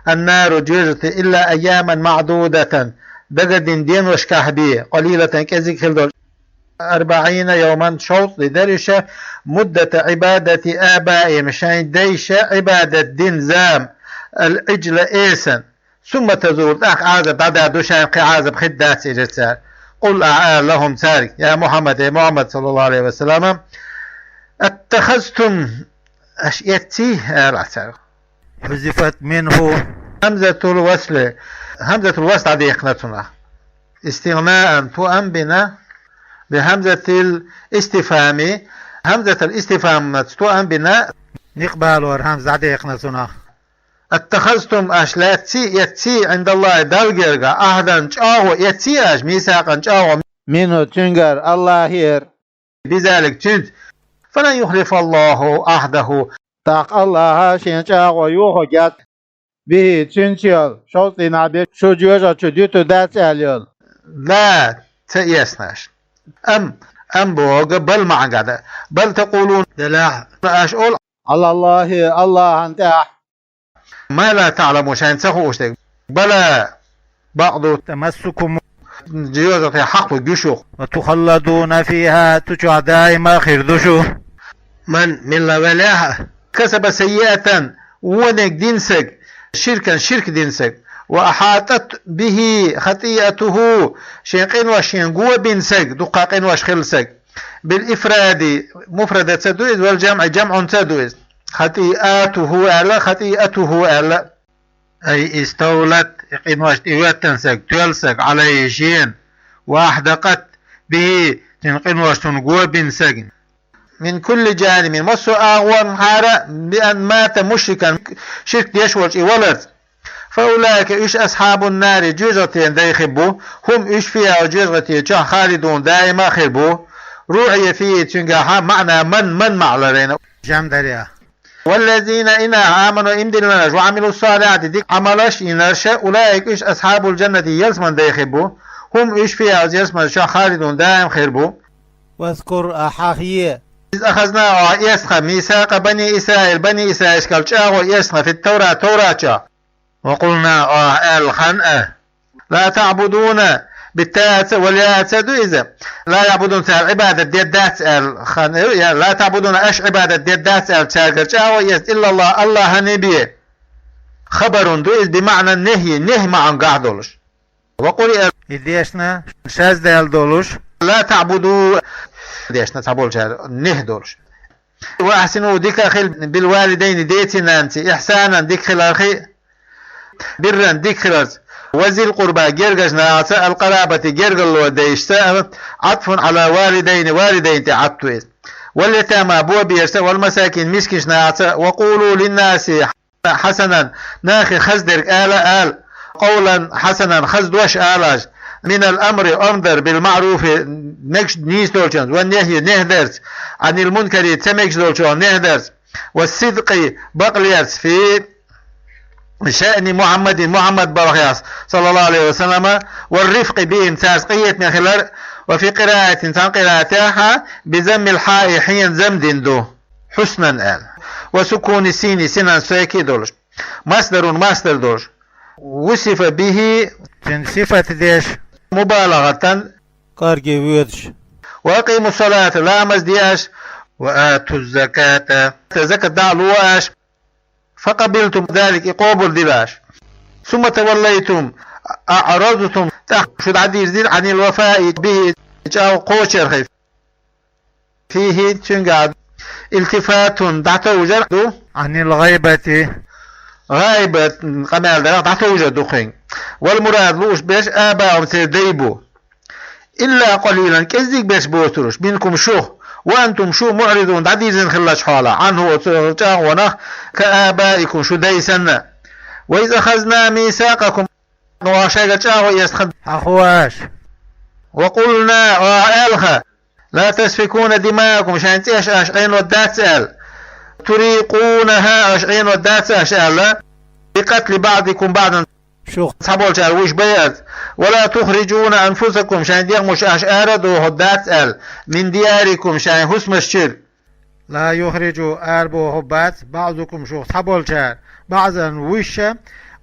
النار جوجتي إلا أياما معدودة بقد دين وشكاهبي قليلة كذلك خلدول 40 يوما شوط لدرشة مدة عبادة آبائهم مشان ديشة عبادة دين زام العجل إيسن ثم تزول عازب بعد دوشان قعازب خدات إجتار قل لهم تارك يا محمد صلى الله عليه وسلم اتخذتم أشيتي حذفت منه همزة الوصل هذه قناتنا استغناء تؤمن بهمزة الاستفهام همزة الاستفهام تؤمن نقبل ورهمز عدي قناتنا اتخذتم أشلاتي يتي عند الله دلقرقا أهدا شاهو يتي أش ميساقا شاهو منه تنقر الله هير بذلك تنت فلن يخلف الله أحده تاق الله شين شاهو يوهو جات به تنشيل شوطي نابي شو جوجا تديتو دات أليل لا تيسناش أم بوغ بل معقدة بل تقولون لا أشؤل على الله أنت ما لا تعلموا شان سخوش بلا بعض تمسكم جيوزة حق الجشوخ وتخلدون فيها تجع دائما خردشو من لولاها كسب سيئة ونك دينسك شرك دينسك وأحاطت به خطيئته شيقين وشينقوة بنسك دقاقين وشخلسك بالإفراد مفردة تدويز والجمع جمع تدويز خطيئته ألا أي استولت يقين واشتوات تنسك تولسك عليه شين وأحدقت به تنقين واشتنقوة بنسك من كل جانب مصر أغوان حارة بأن مات مشركا شرك يشوش ولد فأولئك إيش أصحاب النار جوزتين دا يخبوا هم إيش فيها وجوزتين خالدون دائما خربوا روعي فيه تنقاها معنى من معلرين جام دريا والذين إنا آمنوا إمدلنا وعملوا الصالحات ديك عملش إنرشا أولئك إيش أصحاب الجنة يلسمن دا يخبوا هم إيش فيها وجوزتين خالدون دائما خربوا واذكر أحاهيه إذ أخذنا يسخى ميثاق بني إسرائيل إشكال شاغو يسخى في التوراة وقلنا الخنأ لا تعبدون بالتات واليات إذا لا يعبدون العبادة ديدات الخنأ لا تعبدون أش عبادة ديدات الشاغو إلا الله نبي خبر دوئز بمعنى النهي معن قاعدولش وقل إديشنا شاز ديال دولش لا تعبدوا ديشنا تعبولش نهدولش وأحسنوا ديك أخي بالوالدين ديتنا أنت إحسانا ديك خلال برا ديك خلال وزي القربى جرجش ناعسى القرابة جرجل وديشتا عطف على والدين تعطوا واليتامى بو بيرسا والمساكين مسكش ناعسى وقولوا للناس حسنا ناخي خزدرك آل قولا حسنا خزد وش آلاج من الأمر أمدر بالمعروف نكش نيس دولشان والنهي نهدرس عن المنكر تمكش دولشان نهدرس والصدق بقليرس في شأن محمد برخياس صلى الله عليه وسلم والرفق بهم تاسقية من خلال وفي قراءة قراءتها بزم الحاء حين زمد دو حسنا آل وسكون السين سنا ساكي دولش مصدر دولش وصف به صفة ديش مبالغة كارجي ويدش وأقيموا الصلاة لا مزدياش وآتوا الزكاة زكاة دعلواش فقبلتم ذلك قبول دباش ثم توليتم أعرضتم شد عدير عن الوفاء به جاء قوشر خيف فيه تنقعد التفات دعتوجر عن الغيبة غايبة قمال دراغ دعتوجر دخين والمراد لوش بيش آباهم سيديبو إلا قليلا كذيك بيش بوتروش منكم شوخ وأنتم شو معرضون دعديزين خلاش حالا عنه وتاغونه كآبائكم شو ديسنا وإذا أخذنا ميثاقكم وشيء تاغو يستخد أخواش وقلنا وآلخا لا تسفكون دماءكم شان تيش أشعين ودات سأل تريقونها أشعين ودات سأل بقتل بعضكم بعضا شو صحبول شال وش بيات ولا تخرجون أنفسكم شان ديغ مش أشعارد وهدات سأل من دياركم شان حسم الشر لا يخرجوا أربو هبات بعضكم شو صحبول شال بعضا وش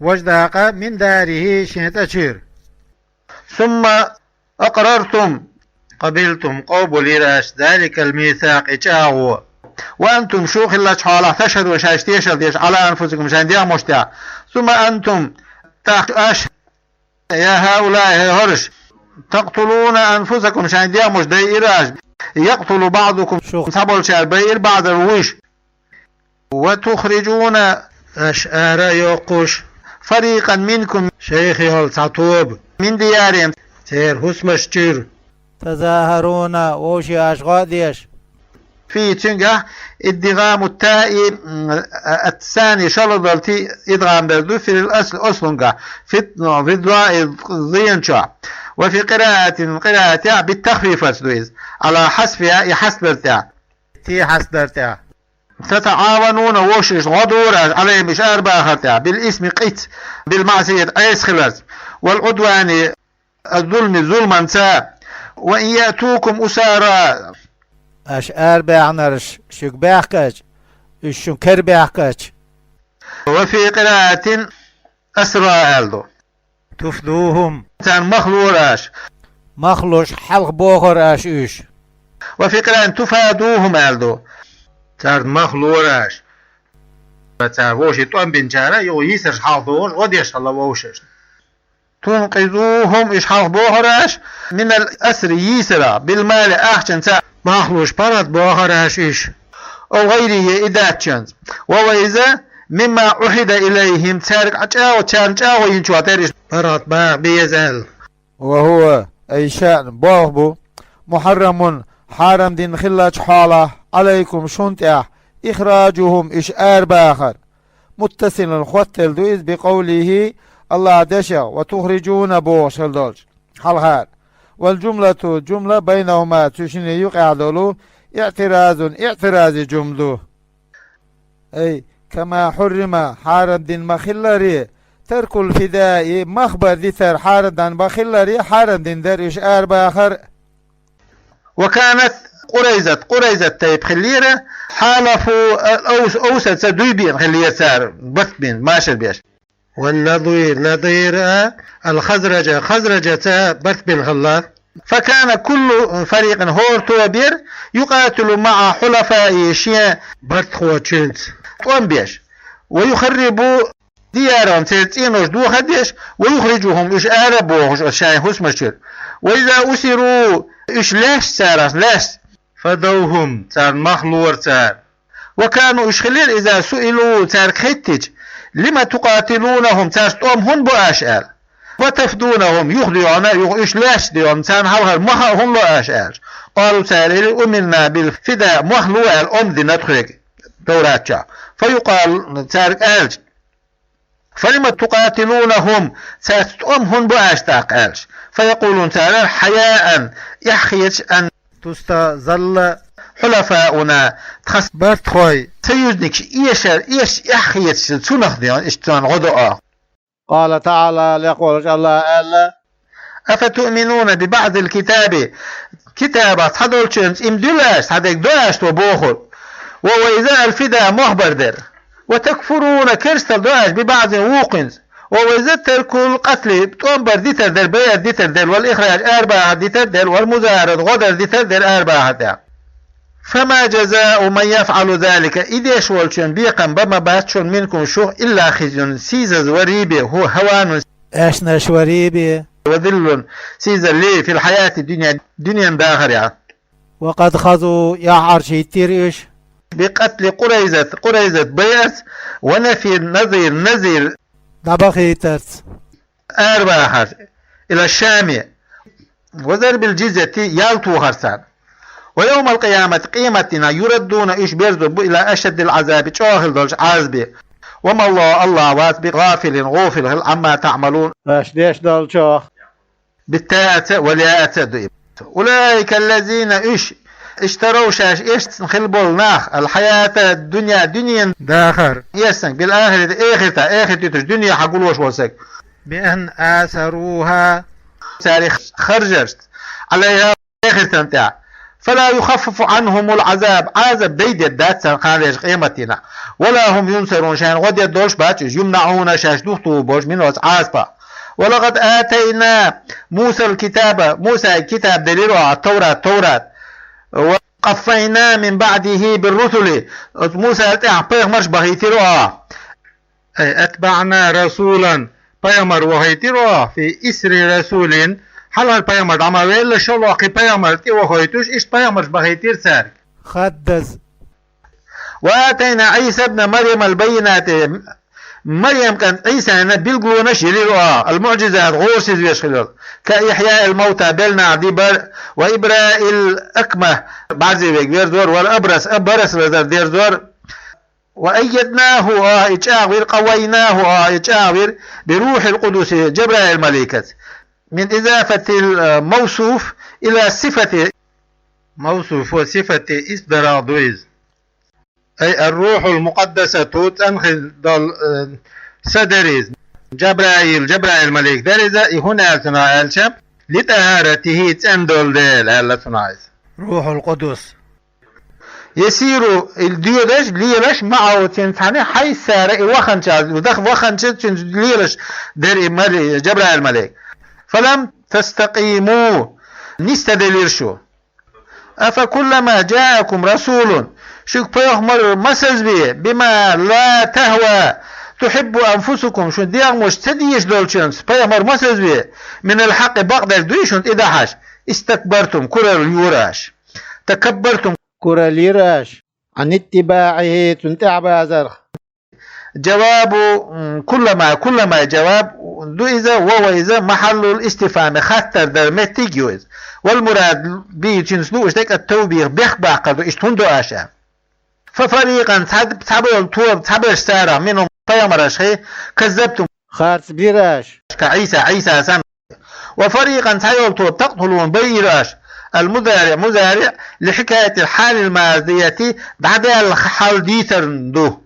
وجداق من داره شنت أشير ثم أقررتم قبلتم قوبل إراش ذلك الميثاق إجاهو وأنتم شوخ الله حالا تشهدوا شاشتيشل ديش على أنفسكم شان ديغ مشتع ثم أنتم تأش يا هؤلاء هرش تقتلون أنفسكم شان ديغ مش دي إراج يقتل بعضكم صبول شال بير بعض الوش وتخرجون أشعار يوقش فريقا منكم شيخي هول ساتوب من ديارهم تير حسمش جير تظاهرون وشي أشغاديش في تنجح ادغام التاء الثاني شلدلتي ادغام بردو في الأصل أصلنجا في الدعاء ضينشا وفي قراءة بالتخفيف أسدويز على حسفها يحسبرتها تي حسدرتها تتعاونون وشش غدور عليهم إشار بآخرتها بالاسم قيت بالمعصية أيس خلاص والعدوان الظلم ظلما سا وإن يأتوكم أسارا أشعار بعنرش شك بيحكاش الشنكر بيحكاش وفي قراءة أسرى ألدو تفدوهم تان مخلوراش مخلوش حلق بوخر أش إيش وفي قراءة تفادوهم ألدو تان مخلوراش فتار وشي طوان بنجارة يو يسرش حاضوش وديش الله ووشش تنقذوهم إش حلق بوخراش من الأسر يسرى بالمال أحسن سا مخلوش برد بوخرش إيش أو غيره إداتشنز وهو إذا مما أحد إليهم تارك أتاو تانتاو ينشو تاريش برد باق بيزال وهو أي شأن بوغبو محرم حارم دين خلاج حالة عليكم شنطة إخراجهم إشعار باخر متصل الخوتل دويز بقوله الله دشا وتخرجون بوش الدولج حلخار والجملة جملة بينهما تشني يقع دولو اعتراض جمله أي كما حرم حارم دين مخلري ترك الفداء مخبر ديتر حارم دين مخلري حارم دين در إشعار باخر وكانت قريزة تيب خليرة حالفوا أوسط سدويبين خليرة سار بثبين ماشر بيش والنظير نظير خزرجة بثبين خلاف فكان كل فريق هورتو بير يقاتل مع حلفاء شيا برتخوا تشنس طوان بيش ويخربوا ديارهم سيتينوش دو خديش ويخرجوهم إش آربوش شاين حسمشير وإذا أسروا إش لاش سارس لاش فدوهم تار مخلور تار وكانوا إش خليل إذا سئلوا تار خيتج لما تقاتلونهم تار تقوم هن بأشعر وتفدونهم يخليون إش لاش ديهم تار هاوهر مخا هن بأشعر قالوا تار أمرنا بالفداء مخلوع الأم دي ندخل دوراتشا فيقال تار ألج فلما تقاتلونهم تستقوم هن بأشتاق ألج فيقولون تعالى حياء يحخيش أن تستظل حلفاؤنا تخس برتخوي سيوزنك إيش يحخيش سنخ ديان اشتان غدوء. قال تعالى ليقول الله ألا أفتؤمنون ببعض الكتاب كتابات هذول شنس إمدلاش هذيك دولاش وبوخر وإذا الفدا مخبر در وتكفرون كرستل دولاش ببعض ووقنز وإذا تركوا القتل تنبر ديتر در بير ديتر در والإخراج أربعة ديتر در والمزارد غدر ديتر در أربعة در. فما جزاء من يفعل ذلك إذا شولشن بيقم بما باتشون منكم شو إلا خزي سيزز وريبه هو هوان اشنش وريبي وذل سيزر لي في الحياة الدنيا دنيا داخر يعني. وقد خذوا يا عرشي تيريش بقتل قريزة بيأس ونفي نذير دبخي ترس أربعة إلى الشام وضرب الجزية يالتو خرسان. ويوم القيامة قيمتنا يردون إيش بيرزب إلى أشد العذاب شاهل دولش عذبه وما الله واسبي غافل عما تعملون. ليش دول شوخ بالتاء والياء أولئك الذين اشتروا شاش خلبوا ناخ الحياة الدنيا دنيا داخر يسنك بالآخرة آخرة دنيا حقول وش وسك بأن آثروها تاريخ خرجت عليها آخرة انتهى فلا يخفف عنهم العذاب عذاب بيد الدات سنقال قيمتنا ولا هم ينصرون شان غد يدوش باتش يمنعون شاش دوختو بوش من عذبا. ولقد آتينا موسى الكتاب دليله على التوراة وقفينا من بعده بالرسل موسى بيغمرش بغيتروها أي أتبعنا رسولا بيغمر وغيتروها في إسر رسول حلال بيغمر عما ويلا شلوقي بيغمر تي وغيتوش إيش بيغمرش بغيتير سارك خدز. وآتينا عيسى ابن مريم البينات مريم كانت عيسى بالقلونش يليلوها المعجزات غورسيز يشخلول كإحياء الموتى بلنا ديبر وإبراء الأكمة بعد ذلك دير والأبرس أبرس دير دور وأيدناه إتشاور قويناه إتشاور بروح القدس جبرائيل الملائكة من إضافة الموصوف إلى صفة موصوف وصفة إصدار دويز أي الروح المقدسة تنخل صدريز جبرائيل الملك درزة هنا تنايل شب لطهارته تندل ديل ألا تنايز روح القدس يسير الديودش ليرش معه تنفعني حي سارة وخنشا ليرش در جبرائيل الملك فلم تستقيموا نستدليرشو أفكلما جاءكم رسول شك بيغمر مسز بي بما لا تهوى تحب أنفسكم شو ديغ مش تديش دولشنس بيغمر مسز بي من الحق بقدر دويشون إذا حاش استكبرتم كرر اليوراش تكبرتم كرة ليراش عن اتباعه تنتع بازرخ جواب كلما جواب دو إذا وهو إذا محل الاستفهام خطر در متيجوز والمراد به تنسلو اشتك التوبيخ بيخبع قدو اشتندو آشا ففريقا تحبش سارة منهم قيامر أشخي كذبتم خارس بيراش كعيسى سن وفريقا تقتلون بيراش المزارع لحكاية الحال الماضية بعد الحال ديتر دو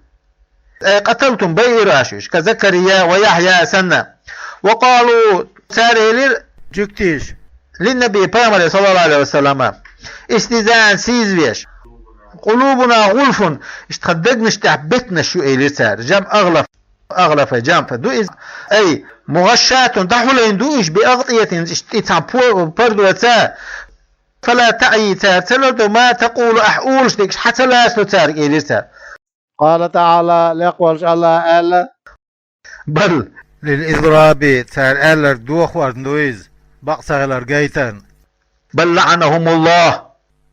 قتلتم بيراشش كزكريا ويحيى سنة وقالوا ساريلر جكتيش للنبي بيامر صلى الله عليه وسلم استيزان سيزويش قلوبنا غلف اشتخدقنا اشتعبتنا شو ايلي سار جام اغلف جام فدو اي مغشات تحولين دوش بأغطية اشتعبوا بردوة فلا تعي تلد ما تقول أحولش ديكش حتى لا يسلو تارك ايلي سار. قال تعالى ليقول الله ألا بل للإضراب تار ألر دوخ وردويز بقصغلر جيتن بل لعنهم الله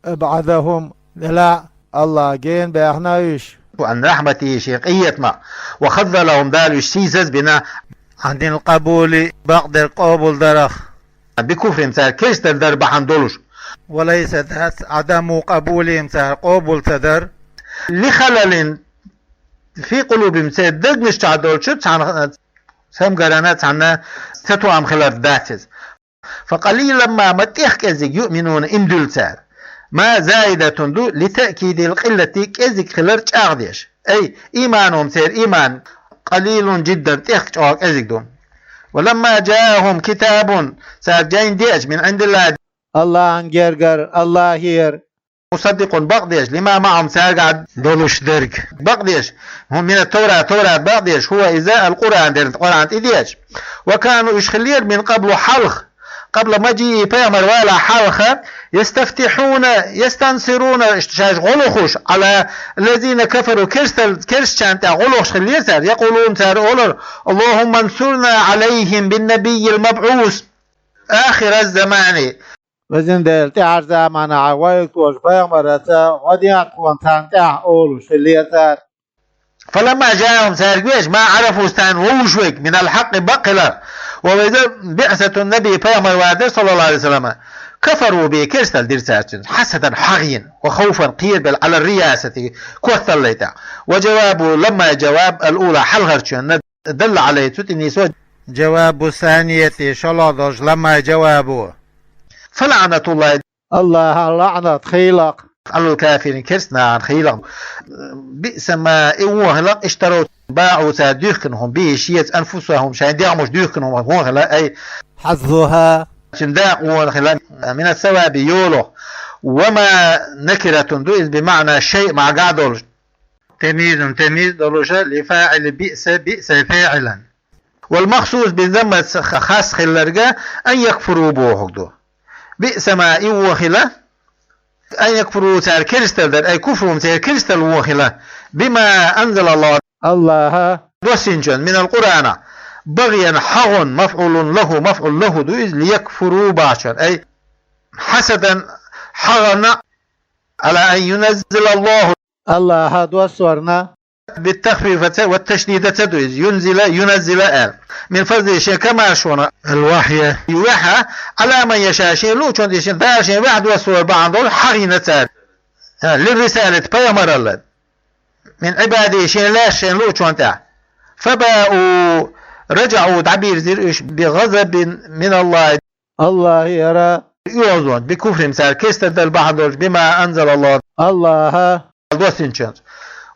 ابعدهم لا الله جين بيحنايش وأن رحمته شيقية ما وخذلهم دالوش سيسز بنا عند القبول بقدر قبول درخ بكفر تار كيستر در بحندولش وليس ذات عدم قبولهم تار قبول تدر لخلل في قلوبهم سيدق مش تعدول شو سهم قرانات عنا تتو عم خلال ذاتز فقليلا ما متيح كزيك يؤمنون إمدل سار ما زائدة دو لتأكيد القلة كزيك خلرش أغديش أي إيمانهم سير إيمان قليل جدا تيخش أزيك دون ولما جاءهم كتاب سار جاين ديش من عند الله الله انجرجر الله هير مصدق بقديش لما معهم سار قاعد دولش درك بقديش هم من التوراة بقديش هو إزاء القرآن در القرآن إديش وكانوا يشخلير من قبل حلخ قبل ما جي بيامر ولا حلخة يستفتحون يستنصرون اشتشاش غلوخوش على الذين كفروا كرشان تاع غلوخش خلير سار يقولون سار أولر اللهم انصرنا عليهم بالنبي المبعوث آخر الزمان وزن دل تعر زمان عوايك وش بيامرتا وديات وانتان تاع أولوش اللي سار فلما جاءهم سارقوش ما عرفوا استان ووشوك من الحق بقلر وإذا بعثة النبي بيامر وعده صلى الله عليه وسلم كفروا به كرسل درساتين حسدا حغيا وخوفا قيربل على الرياسة كوثر ليتا وجوابه لما جواب الأولى حلغرشن دل عليه تتني سود جواب الثانية شلادش لما جوابه فلعنة الله الله لعنة خيلق على الكافرين كرسنا عن خيلق بئس ما إوهلق اشتروا باعوا سادوخنهم به شيئة أنفسهم شاين ديعمش دوخنهم وهلا أي حظها شنداء من الثواب يولو وما نكرة دوئز بمعنى شيء مع قعدول تمييز دولوشة لفاعل بئس فاعلا والمخصوص بذمة خاص خلرقة أن يكفروا بوحدو بئس ما إوهلا أن يكفروا سار كريستال در أي كفرهم سار كريستال وخلا بما أنزل الله وسنجن من القرآن بغيا حغن مفعول له دوئز ليكفروا باشر أي حسدا حغن على أن ينزل الله دوسورنا بالتخفيف والتشديد تدويز ينزل من فضل شيء كما شونا الوحي يوحى على من يشاء شيء لو شون ديشين داشين واحد وسور بعض حقينة للرسالة بيامر الله من عباده شيء لا شيء لو شون تاع فباءوا رجعوا تعبير زيرش بغضب من الله يرى يوزون بكفر مثال كيستد البعض بما أنزل الله دوسينشنز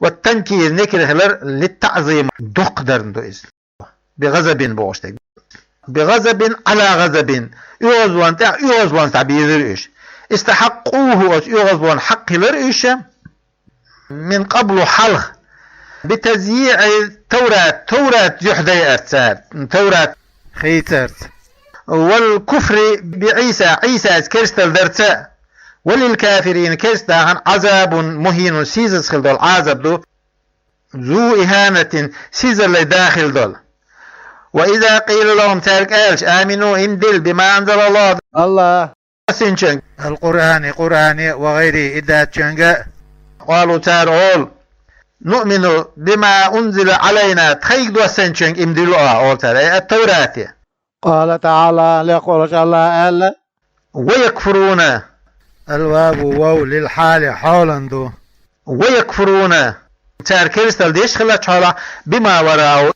والتنكير نكر هلر للتعظيم دقدر دوئز بغضب بوشتك بغضب على غضب يوزوان تعبير إيش استحقوه يوزوان حق لرئيش من قبل حلخ بتزييع توراة يحدي أرسال توراة خيترت والكفر بعيسى كرستل درساء وللكافرين كرستا عن عذاب مهين سيزس خل دول عذاب دو ذو إهانة سيزر لداخل دول وإذا قيل لهم تارك آلش آمنوا إندل بما أنزل الله سنشن القرآن وغيره إذا تشنغ قالوا تارول نؤمن بما أنزل علينا تخيق دو سنشن امدلوا التوراة قال تعالى ليقول الله ألا ويكفرون الواو للحال حولا دو ويكفرون تار كريستال ديش خلت حولا بما وراءه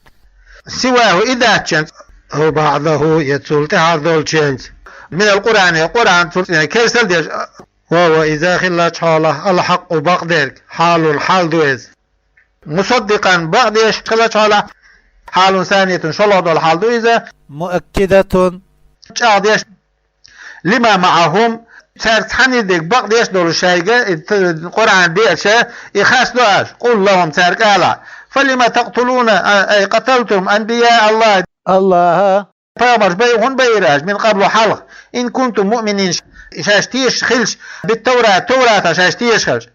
سواه إذا تشنت هو بعضه يتسول تعرض تشنت من القرآن كريستال ديش وهو إذا خلت حولا الحق بقدرك حال الحال دويز مصدقا بقديش خلت حولا حال ثانية شلط الحال دويز مؤكدة ديش لما معهم سارتحني ديك بقديش دول شيء القرآن ديش يخاس دوش قل لهم ساركالا فلما تقتلون أي قتلتم أنبياء الله فامر بيهن بيراج من قبل حلق إن كنتم مؤمنين شاشتيش خلش توراة شاشتيش خلش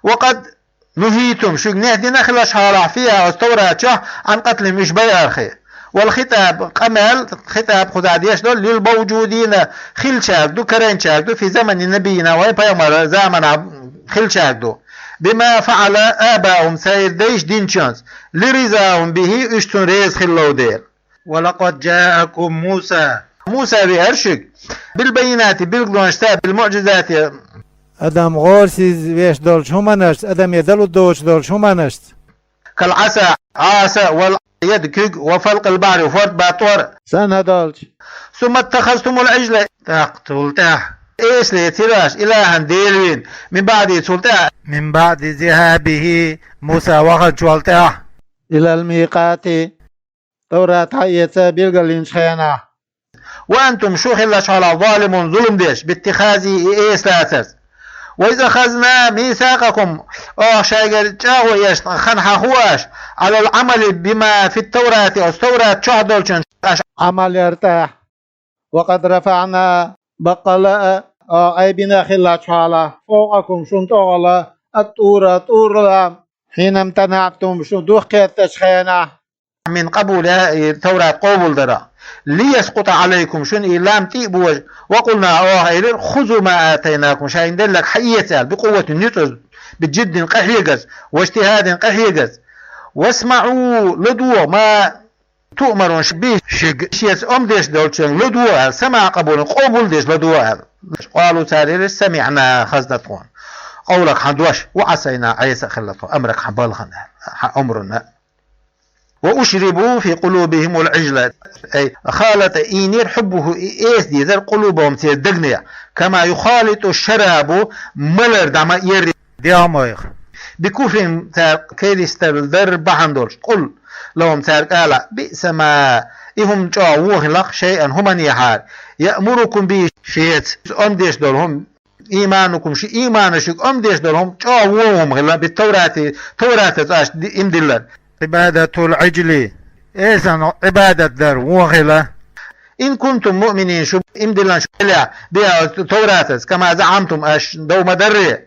وقد نهيتم شو نهدنا خلش حالع فيها والتوراة عن قتل مش بيارخي والخطاب قمال خطاب خداديش دول للموجودين خل شاردو كرين شاردو في زمن نبينا ويبيمر زمن خل شاردو بما فعل آباؤهم سير ديش دين شانس لرزاهم به اشتن ريز خلو دير ولقد جاءكم موسى بأرشك بالبينات بالقلونشتاب بالمعجزات أدم غورسيز ويش دول شو منشت أدم يدلو دوش دول شو منشت كالعسى عاسى يدكك وفلق البحر وفرد باطور سندلش ثم اتخذتم العجل تقتلته ايش ليتراش إلها ديلوين من بعد سلطة من بعد ذهابه موسى وقت شولته إلى الميقات توراة حيث بيلغلين شخينا وأنتم شو خلاش على ظالم ظلم ديش باتخاذي ايش لاسس وإذا أخذنا ميثاقكم شايقر جاهو يش خنحا هواش على العمل بما في التوراة أو التوراة شهدولشن عمل يرتاح وقد رفعنا بقلاء أي بنا خلا شالا فوقكم شنطوغلا الطورة طورة حين امتنعتم شدوخ كتشخينا من قبول التوراة قبول درا ليسقط عليكم شن إيلام تيبوج وقلنا خذوا ما آتيناكم شاين دلك حية بقوة نيوتن بجد قحيقز واجتهاد قحيقز واسمعوا لدو ما تؤمرون به شيس ديش دولشن لدو سمع قبول ديش لدو قالوا تارير سمعنا خزنتون قولك حندوش وعسينا عيسى خلته أمرك حبالخنا أمرنا وأشربوا في قلوبهم العجلة أي خالط إينير حبه إيس دي ذر قلوبهم تيدقنيا كما يخالط الشراب ملر دعما يري ديامويخ بكفر تار كيريستر در بحندولش قل لهم تار قال بئس ما إهم جاوه لق شيئا هم يحار يأمركم به شيئت أمديش دولهم إيمانكم شي إيمانشك أمديش دولهم جاوهم غلا بالتوراة توراة إمدلر عبادة العجل إيسان عبادة در وغلا إن كنتم مؤمنين شو إمدلان شو بها توراة كما زعمتم أش دوم دري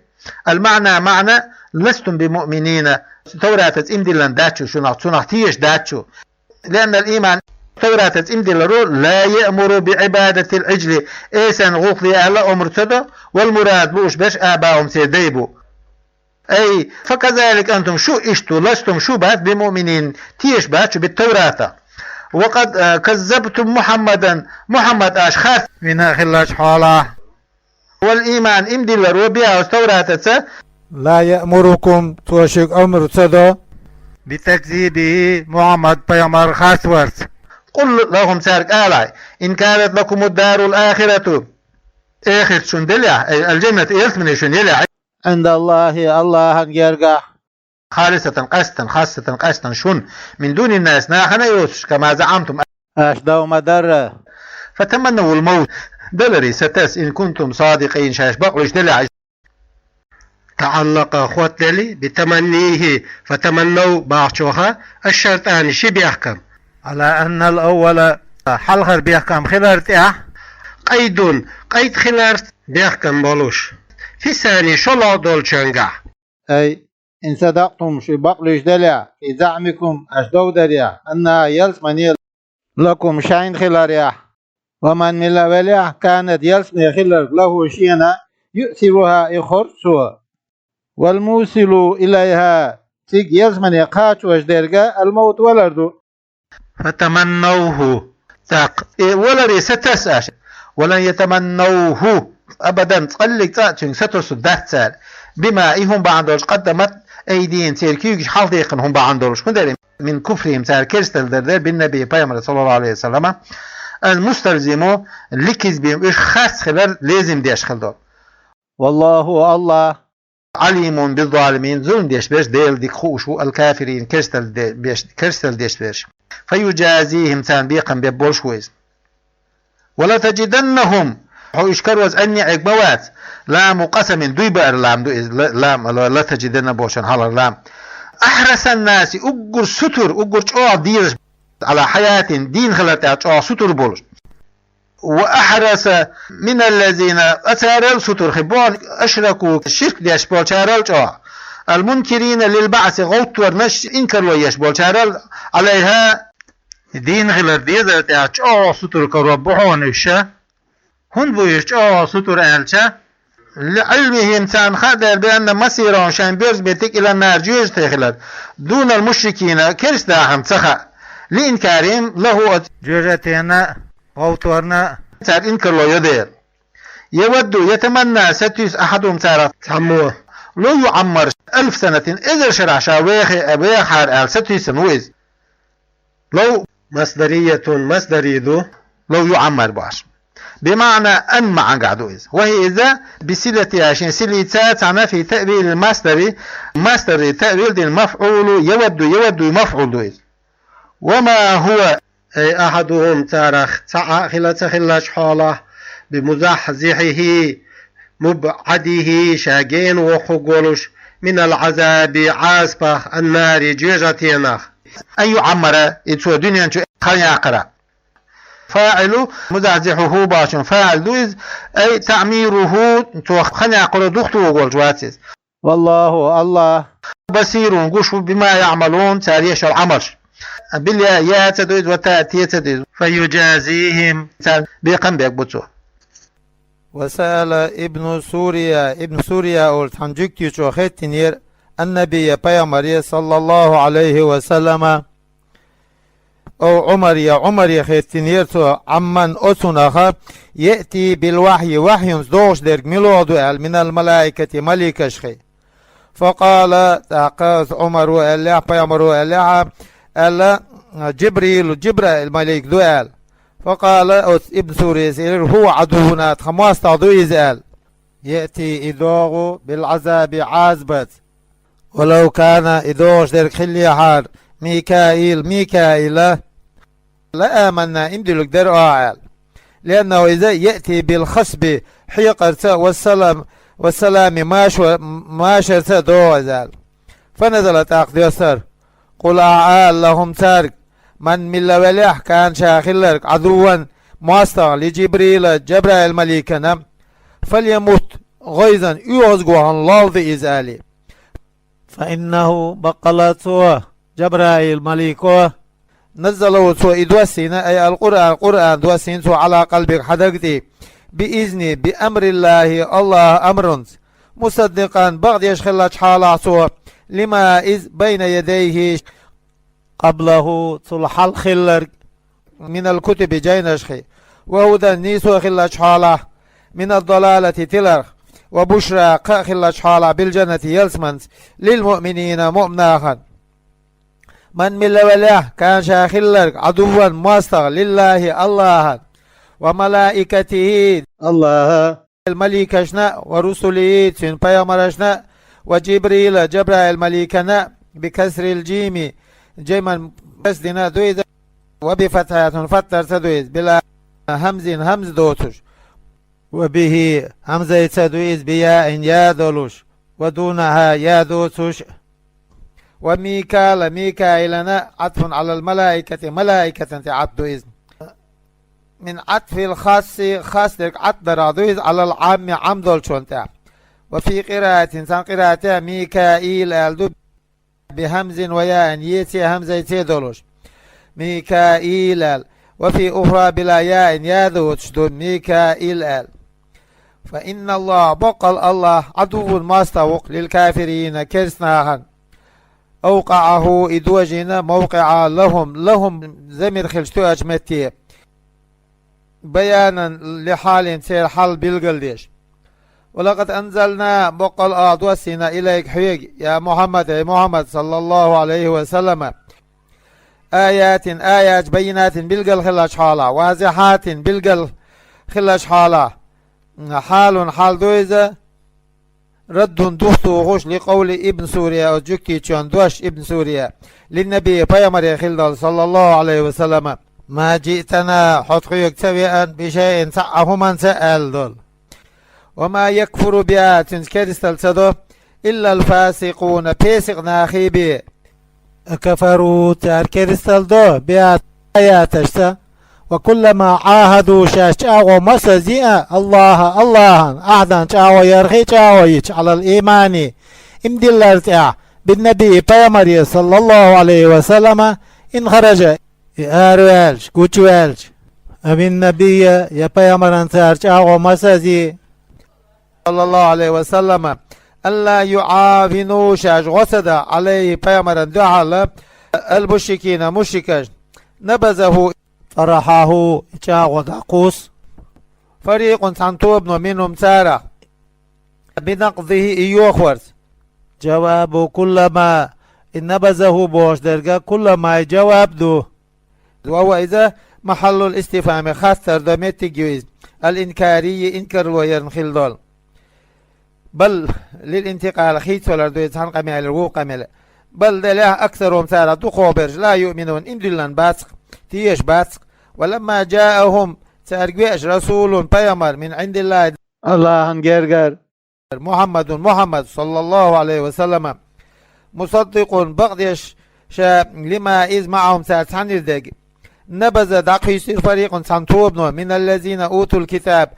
المعنى معنى لستم بمؤمنين توراة إمدلان داتشو شو نعطيش داتشو لأن الإيمان توراة إمدلان لا يأمر بعبادة العجل إيسان غوثي أهل أمر تدو والمراد بوش باش آباهم سيديبو أي فكذلك أنتم شو إشتو لستم شو بات بمؤمنين تيش بات بالتوراة وقد كذبتم محمد أشخاص من خلاش حاله والإيمان إمدي لروبيا والتوراة لا يأمركم توشك أمر تدو بتكذيبه محمد بيامر خاسورت قل لهم سارك آلاي إن كانت لكم الدار الآخرة آخر شندلع الجنة يلتمني شندلع عند الله يرجع خالصة خاصة شن من دون الناس ناحنا يوسف كما زعمتم أشدو مدر فتمنوا الموت دلري ستس إن كنتم صادقين شاش بقلش دلع تعلق أخوات لي بتمنيه فتمنوا باعشوها الشرطان شي بيحكم على أن الأول حلغر بيحكم خلال قيد خلال بيحكم بولوش في الثاني شلا دول شنقع أي إن صدقتم شي بقلش دلع في زعمكم أشدو دلع أن يلسمني لكم شاين خلال ومن من الأولى كانت يلسمني خلال له شينا يؤثرها إخر سوى والموصل إليها تيج يلسمني قاتش وجدرقا الموت ولردو فتمنوه تاق ولري ستساش ولن يتمنوه أبدا تقلق تاتشن سترس الدهتسال بما إهم بعندوش قدمت أيدين تيركيوش حلقين هم بعندوش كندر من كفرهم تار كرستل دردر بالنبي بيامر صلى الله عليه وسلم المستلزمو لكذبهم إيش خاص خلال لازم ديش خلدو والله الله عليم بالظالمين ظلم ديش بيش ديل ديك خوشو الكافرين كرستل ديش بيش فيجازيهم تنبيقا ببولش ويز ولا تجدنهم هو يشكروز أني عقبوات لام قسم دوي بأر لام لا تجدن بوشن حالا لام أحرس الناس أقر ستر أقر ديرش على حياة دين خلطة ستر بولش وأحرس من الذين أتارل ستر خبون أشركوا الشرك ديش بولشارل المنكرين للبعث غوت ورنش إنكروا يش بولشارل عليها دين خلط ديزة ستر كربحون الشا هون بويش ستر أهلشا لعلمهم تان خادر بأن مسيرهم شان بيرز بيتك إلى النار جوج تخلد دون المشركين كرستاهم تخا لإنكارهم له جوجتنا غوتورنا تار إنكر له يدير يود يتمنى ستيس أحدهم تارا تحموه لو يعمر 1000 سنة إذا شرع شاويخي أبيخار آل ستيس نويز لو مصدرية مصدري ذو لو يعمر باش بمعنى أن مع قعدو إذ وهي إذا بسلة عشان سليتات عنا في تأويل المصدر مصدر تأويل المفعول يود مفعول إذ وما هو أي أحدهم تارخ خلال حاله بمزحزحه مبعده شاقين وخقولش من العذاب عاسبه النار جيجتينخ أن يعمر إتسو دنيا خلينا أقرأ فاعل مزحزحه باش فاعل دوز أي تعميره تو خلينا أقرأ دختو وقول جواتيز والله الله بصير قشوا بما يعملون تاريخ العمل بالياء يا تدويد وتأتي تدويد فيجازيهم بيقم بيك بوتسو وسأل ابن سوريا قلت حنجيك تيشو خيتنير النبي بيامري صلى الله عليه وسلم أو عمر خيتنير تو عمن أسنخ يأتي بالوحي وحي دوش درك ملوضو من الملائكة ملك شخي فقال تعقاس عمر ألا بيامر ألا جبريل الملك دوال فقال ابن سوريا هو عدونا خماس تعدو إزال يأتي إذوغ بالعذاب عازبت ولو كان إذوغ درك خلي حار ميكائيل لا آمنا إمدلك در آعال لأنه إذا يأتي بالخصب حيقر والسلام ما شرت دو إزال فنزلت أخذ يسر قل أعال لهم تارك من وليح كان شاخلك عدوا ماستغ لجبريل جبرائيل مليكنا فليموت غيظا يوزقوا عن لفظ إزالي فإنه بقلته جبرائيل مليكه نزلوا سوء دوسين أي القرآن دوسين سوء على قلبك حدقتي بإذن بأمر الله أمر مصدقا بغض يشخلت حالا سوء لما إذ بين يديه قبله صلح الخلر من الكتب جينشخي وهدى نيسو خلت حالا من الضلالة تلر وبشرى خلت حالا بالجنة يلسمنت للمؤمنين مؤمناخا من وليه كان شاخلر عدوا ماستغ لله الله وملائكته الله الملكشنا ورسله تن بيامرشنا وجبريل جبرائيل مليكنا بكسر الجيم جيما كسدنا دويز وبفتحة فتر تدويز بلا همز دوتش وبه همزة تدويز بياء يا دولوش ودونها يا دوتش وميكائيلنا عطف على الملائكة ملائكة عطف إذن من عطف الخاص عطف دويز على العام عمدول شونتا وفي قراءة ميكائيل ألدو بهمز وياء يتي همزة تدولوش ميكائيل وفي أخرى بلا ياء ياذو تشدون ميكائيل فإن الله بقل الله عدو ماستوق للكافرين كرسناهن أوقعه إدوجنا موقع لهم زمر خلشتو أجمتي بيانا لحال سير حال بالقلديش ولقد أنزلنا بقل أعدوسنا إليك حيق يا محمد صلى الله عليه وسلم آيات بينات بالقل خلاش حالا واضحات بالقل خلاش حالا حال دويزة رد دختو غوش لقول ابن سوريا أو جكتي تشون دوش ابن سوريا للنبي بيامر خلال صلى الله عليه وسلم ما جئتنا حطقيك سويا بشيء سعه من سأل دول وما يكفر بآيات كريستال تدو إلا الفاسقون بيسق ناخيبي كفروا تار كريستال دو بآيات اشتا وكلما عاهدوا شاشاو مسزيا الله أعدان شاو يرخي شاو على الإيمان امدل ارتع بالنبي بيامري صلى الله عليه وسلم إن خرج ياروالش كوچوالش أبين نبي يا بيامران تار شاو مسزي صلى الله عليه وسلم ألا يعاونوا شاش غسد عليه بيامران دعا المشركين مشركاش نبذه فرحاه شاو داقوس فريق سنتوبن ومنهم سارة بنقضه إيوخورس جواب كلما إن نبذه بوش درجة كلما جواب دو وهو إذا محل الاستفهام خاصة دمت جويز الإنكاري إنكر ويرن خلدول بل للانتقال خيت ولا دويت عن قميل الرو قميل بل لا أكثرهم سارة خبرج لا يؤمنون إمدلن باسق تيش باسق ولما جاءهم سارجويش رسول بيامر من عند الله الله هنجرجر محمد صلى الله عليه وسلم مصدق بغدش لما إذ معهم سارتحن الدق نبذ دق يصير فريق سنتوبنو من الذين أوتوا الكتاب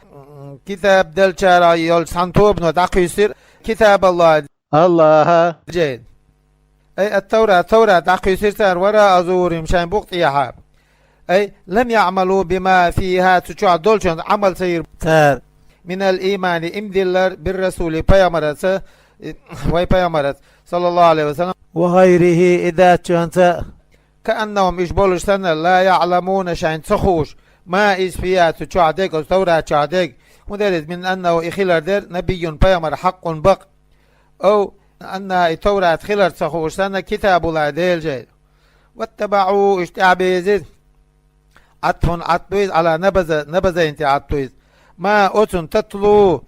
كتاب دل شارع يول سنتوبنو دق يصير كتاب الله جيد أي التوراة دق يصير سار وراء أزور مشان بقطيها أي لم يعملوا بما فيها تشوع دولشن عمل سير سار من الإيمان إمدلر بالرسول بيامرت ويبيامرت صلى الله عليه وسلم وغيره إذا كنت كأنهم إجبولش سنة لا يعلمون شأن تخوش ما إذ فيها تشوع ديك وستورة تشوع ديك مدرد من أنه إخلر در نبي بيامر حق بق أو أن التوراة خلر تخوش سنة كتاب الله ديل جيد واتبعوا اشتعبيزيز عطفن عطويز على نبذة انت عطويز ما أتن تطلو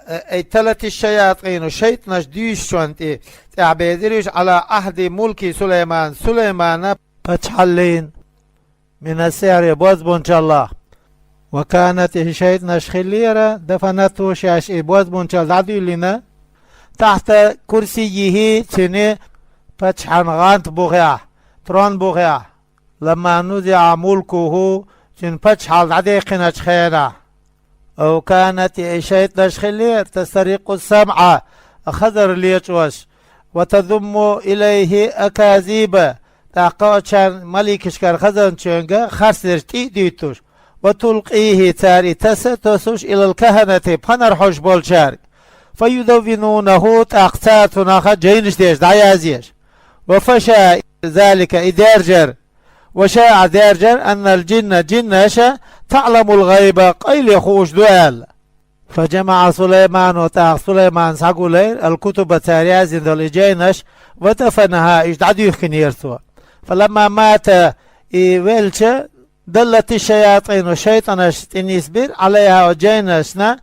اي تلت الشياطين الشيطنش ديش شوانتي تعبيدريش على عهد ملك سليمان فتحلين من السعر بوزبون الله وكانت الشيطنش خليرة دفنته شاش بوزبون عدو لنا تحت كرسيه تني فتحن غانت بغيا تران بغيا لما نزع ملكه تن فتحل عديقنا خيرا أو كانت الشيطنش خلير تسترق السمع خضر ليتوش وتضم إليه أكاذيب تاقوشان ملكش كار خزن شنغا خسر تيديتوش وتلقيه تاري تستوسوش إلى الكهنة بنرحوش بولشار فيدونونه تاقساتنا خجينش ديش دعيازيش وفشا ذلك إدارجر وشاع دارجر أن الجن جنشا تعلم الغيب قيل يخوش دوال فجمع سليمان وتاق سليمان ساقولير الكتب تاريازين دول جينش ودفنها إجدعد يخن يرسوا فلما مات ويلش دلت الشياطين والشيطانش تنسبير عليها وجينشنا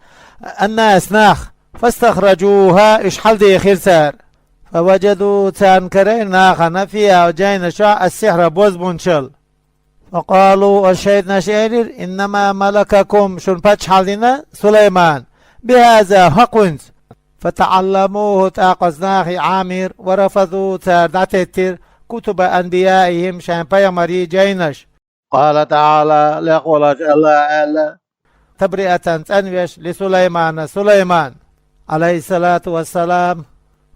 الناس ناخ فاستخرجوها إشحال دي خرسار فوجدوا تانكرين ناخنا فيها وجينشا السحر بوز بنشل فقالوا الشيطان شعير إنما ملككم شن بتشحلنا سليمان بهذا حقنت فتعلموه تاقزناخي عامر ورفضوا تردتتر كتب أنبيائهم شان بيمري جينش قال تعالى لقول الله تبرئة تنويش سليمان عليه الصلاة والسلام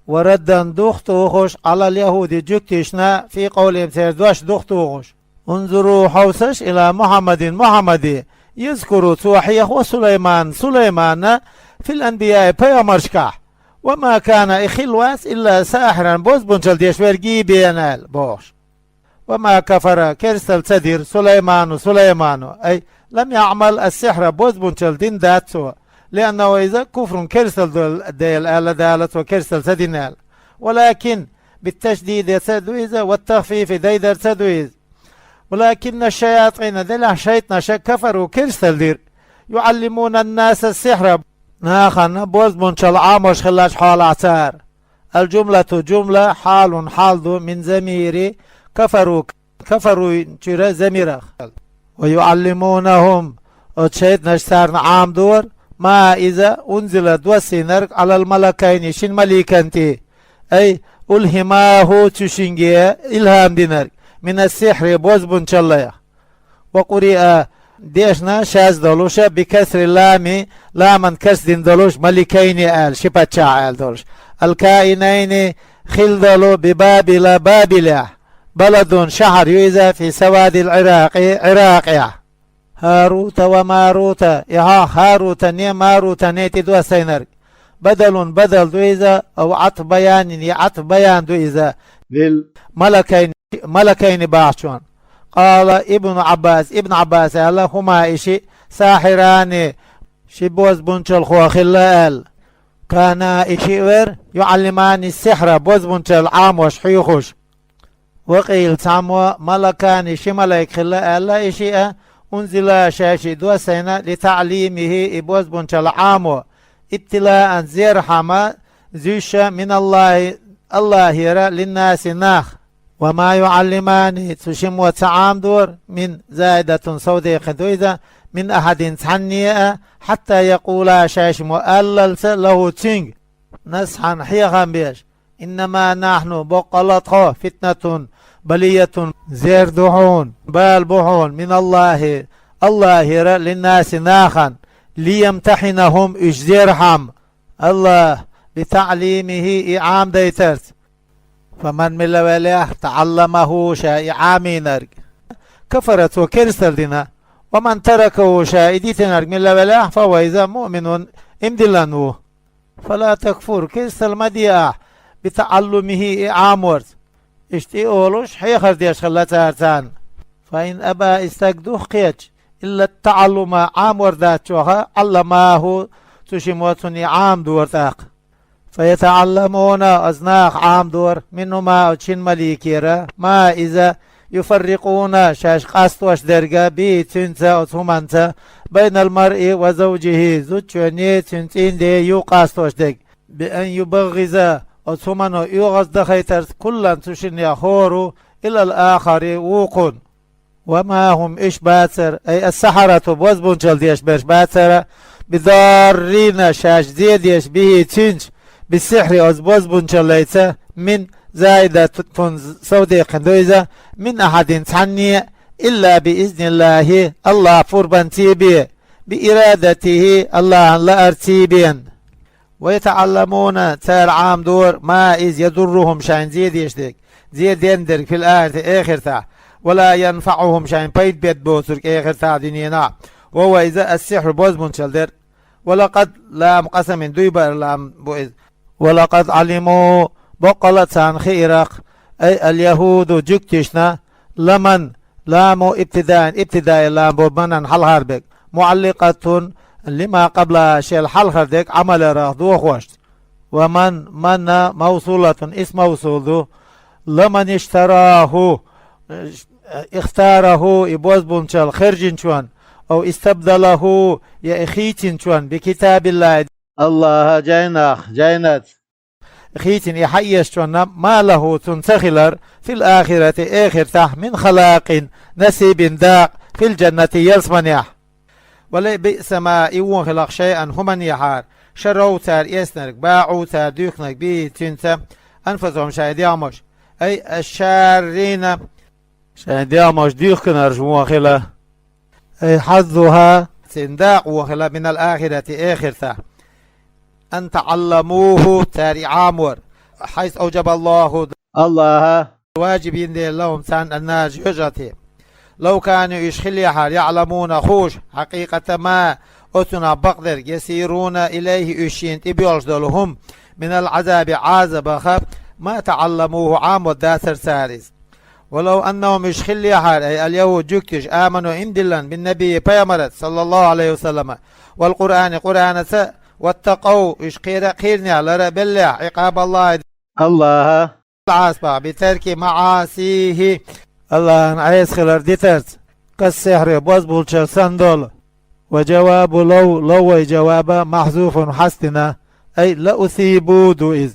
وردا دختوخش على اليهود جكتشنا في قولهم سيردوش دختوخش انظروا حوسش إلى محمد يذكر توحيه وسليمان في الأنبياء بيامرشكح وما كان إخلواس إلا ساحرا بوز بنشل ديش ورقي بينال بوش وما كفر كرسل تدير سليمان أي لم يعمل السحر بوز بنشل دين داتسو لأنه إذا كفر كرسل ديل آل دالت وكرسل تدينال ولكن بالتشديد تدويز والتخفيف ديدر تدويز ولكن الشياطين دلع شيطنا كفروا كرسل دير يعلمون الناس السحر ناخن بوز منشل عاموش خلاش حال عسار الجملة جملة حال دو من زميري كفروا ترى زميرخ ويعلمونهم شيطنا اشتار عام دور ما إذا أنزل دوسينر على الملكين شن مليكنتي أي ألهماه تشنجي إلهام دينر من السحر بوز بنشليا وقرئ ديشنا شاز دولوش بكسر اللام لاما كسر دولوش ملكين آل شبتشا آل دولوش الكائنين خلدلو ببابل بلد شهر يوزا في سواد العراق عراقيا هاروت وماروت هاروت ماروت نيتي دو سينر بدل دويزا أو عطف بيان دويزا ملكين باعشون قال ابن عباس هما إشي ساحران شبوز بنشل خواخلال كان إشي ور يعلمان السحر بوز بنشل عام وشحيخوش وقيل تعموا ملكان شمالك خلا ألا إشياء أنزل شاشي دو سنة لتعليمه إبوز بنشل عامو ابتلاء زير حما زيش من الله يرى للناس ناخ وما يعلمان تشم وتعام دور من زائدة صوديق دويزة من أحد تحنية حتى يقول شاش مؤلل له تنج نسحن حيغا بيش إنما نحن بقلت فتنة بلية زير دحون بالبحون من الله يرى للناس ناخا ليمتحنهم إجزيرهم الله بتعليمه إعام ديترت فمن من الولاح تعلمه شائعامي نرق كفرت وكرسل دينا ومن تركه شائديت نرق من الولاح فهو إذا مؤمن امدلنه فلا تكفر كرسل مدياح بتعلمه إعام ورد اشتي أولوش حيخر ديش خلتها ارتان فإن أبا استقدوه قيتش إلا التعلم عام ورداتشوها علماه تشموتني عام دورتاق فيتعلمون أزناق عام دور منه ما أتشن مليكيرا ما إذا يفرقون شاش قاستوش درقا بي تنسى أتهمانتا بين المرء وزوجه زوجوني تنتين دي يقاستوش دق بأن يبغز أتهمانو يغز دخيتر كلا تشن يخورو إلى الآخر وقون وما هم إش باتر أي السحرة بوزبون جل ديش بيش باتر بضارين شاش ديش به تنش بالسحر أزبوزبون جل من زائدة سودي قندويزة من أحد تعني إلا بإذن الله فربان تيبي بإرادته الله لا أرتيبين ويتعلمون تار عام دور ما إذ يضرهم شان زيد يشتك زيد يندر في الآخر آخر تاع ولا ينفعهم شان بيت بيت بوسر آخر تاع دنينا وهو إذا السحر بوز منشلدر ولقد لام قسم دويبر لام بوئذ ولقد علموا بقلت عن خيرق أي اليهود جكتشنا لمن لاموا ابتداء لام بمنن حل هاربك معلقة لما قبل شيء الحل هردك عمل راهدو خوشت ومن موصولة اسم موصول لمن اشتراه اختاره يبوز بنشل خرجن شوان أو استبدله يا إخيتن شوان بكتاب الله جاينات خيتن يحيش شوان ما له تنتخلر في الآخرة آخر تح من خلاق نسيب داق في الجنة يلسمنيح ولا بئس ما يوون خلق شيئا هم يحار شروا تار يسنرك باعوا تار ديوخنك بي تنسى أنفسهم شاهد يامش أي الشارين شاهد يامش ديوخنر جموع خلا أي حظها سنداق وخلا من الآخرة آخر تح أن تعلموه تاري عامور حيث أوجب الله واجبين دي لهم تان الناج يجرتي لو كانوا يشخل يحار يعلمون خوش حقيقة ما أتنا بقدر يسيرون إليه يشين تبيولش دولهم من العذاب عازب خب ما تعلموه عام داسر سارس ولو أنهم يشخل يحار أي اليهود جكتش آمنوا إمدلا بالنبي بيامرت صلى الله عليه وسلم والقرآن قرآن واتقوا يشقير قيرني على بالله عقاب الله العاصبة بترك معاصيه الله عايز خلال ديترت كالسحر بوزبول شرسان دول وجواب لو جواب محذوف حسنا أي لا أثيبوا إذ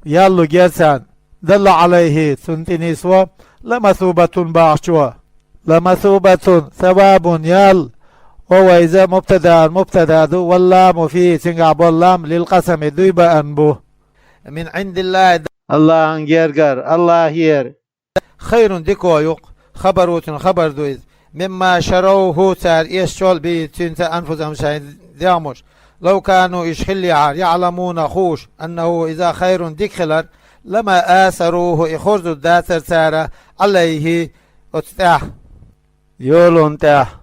يالو جرسان دل عليه سنتني سوا لمثوبة بعشوا لمثوبة ثواب يال وهو إذا مبتدا دو واللام فيه سنقع اللام للقسم دويبا أنبو من عند الله انجرجر الله هير خير ديكو يق خبر دويز مما شروه تار يشول بي تنت أنفسهم شاهد دياموش لو كانوا يشخل يعلمون خوش أنه إذا خير ديكخلر لما آسروه إخرج الداتر تارا عليه أتتاح يولون تاح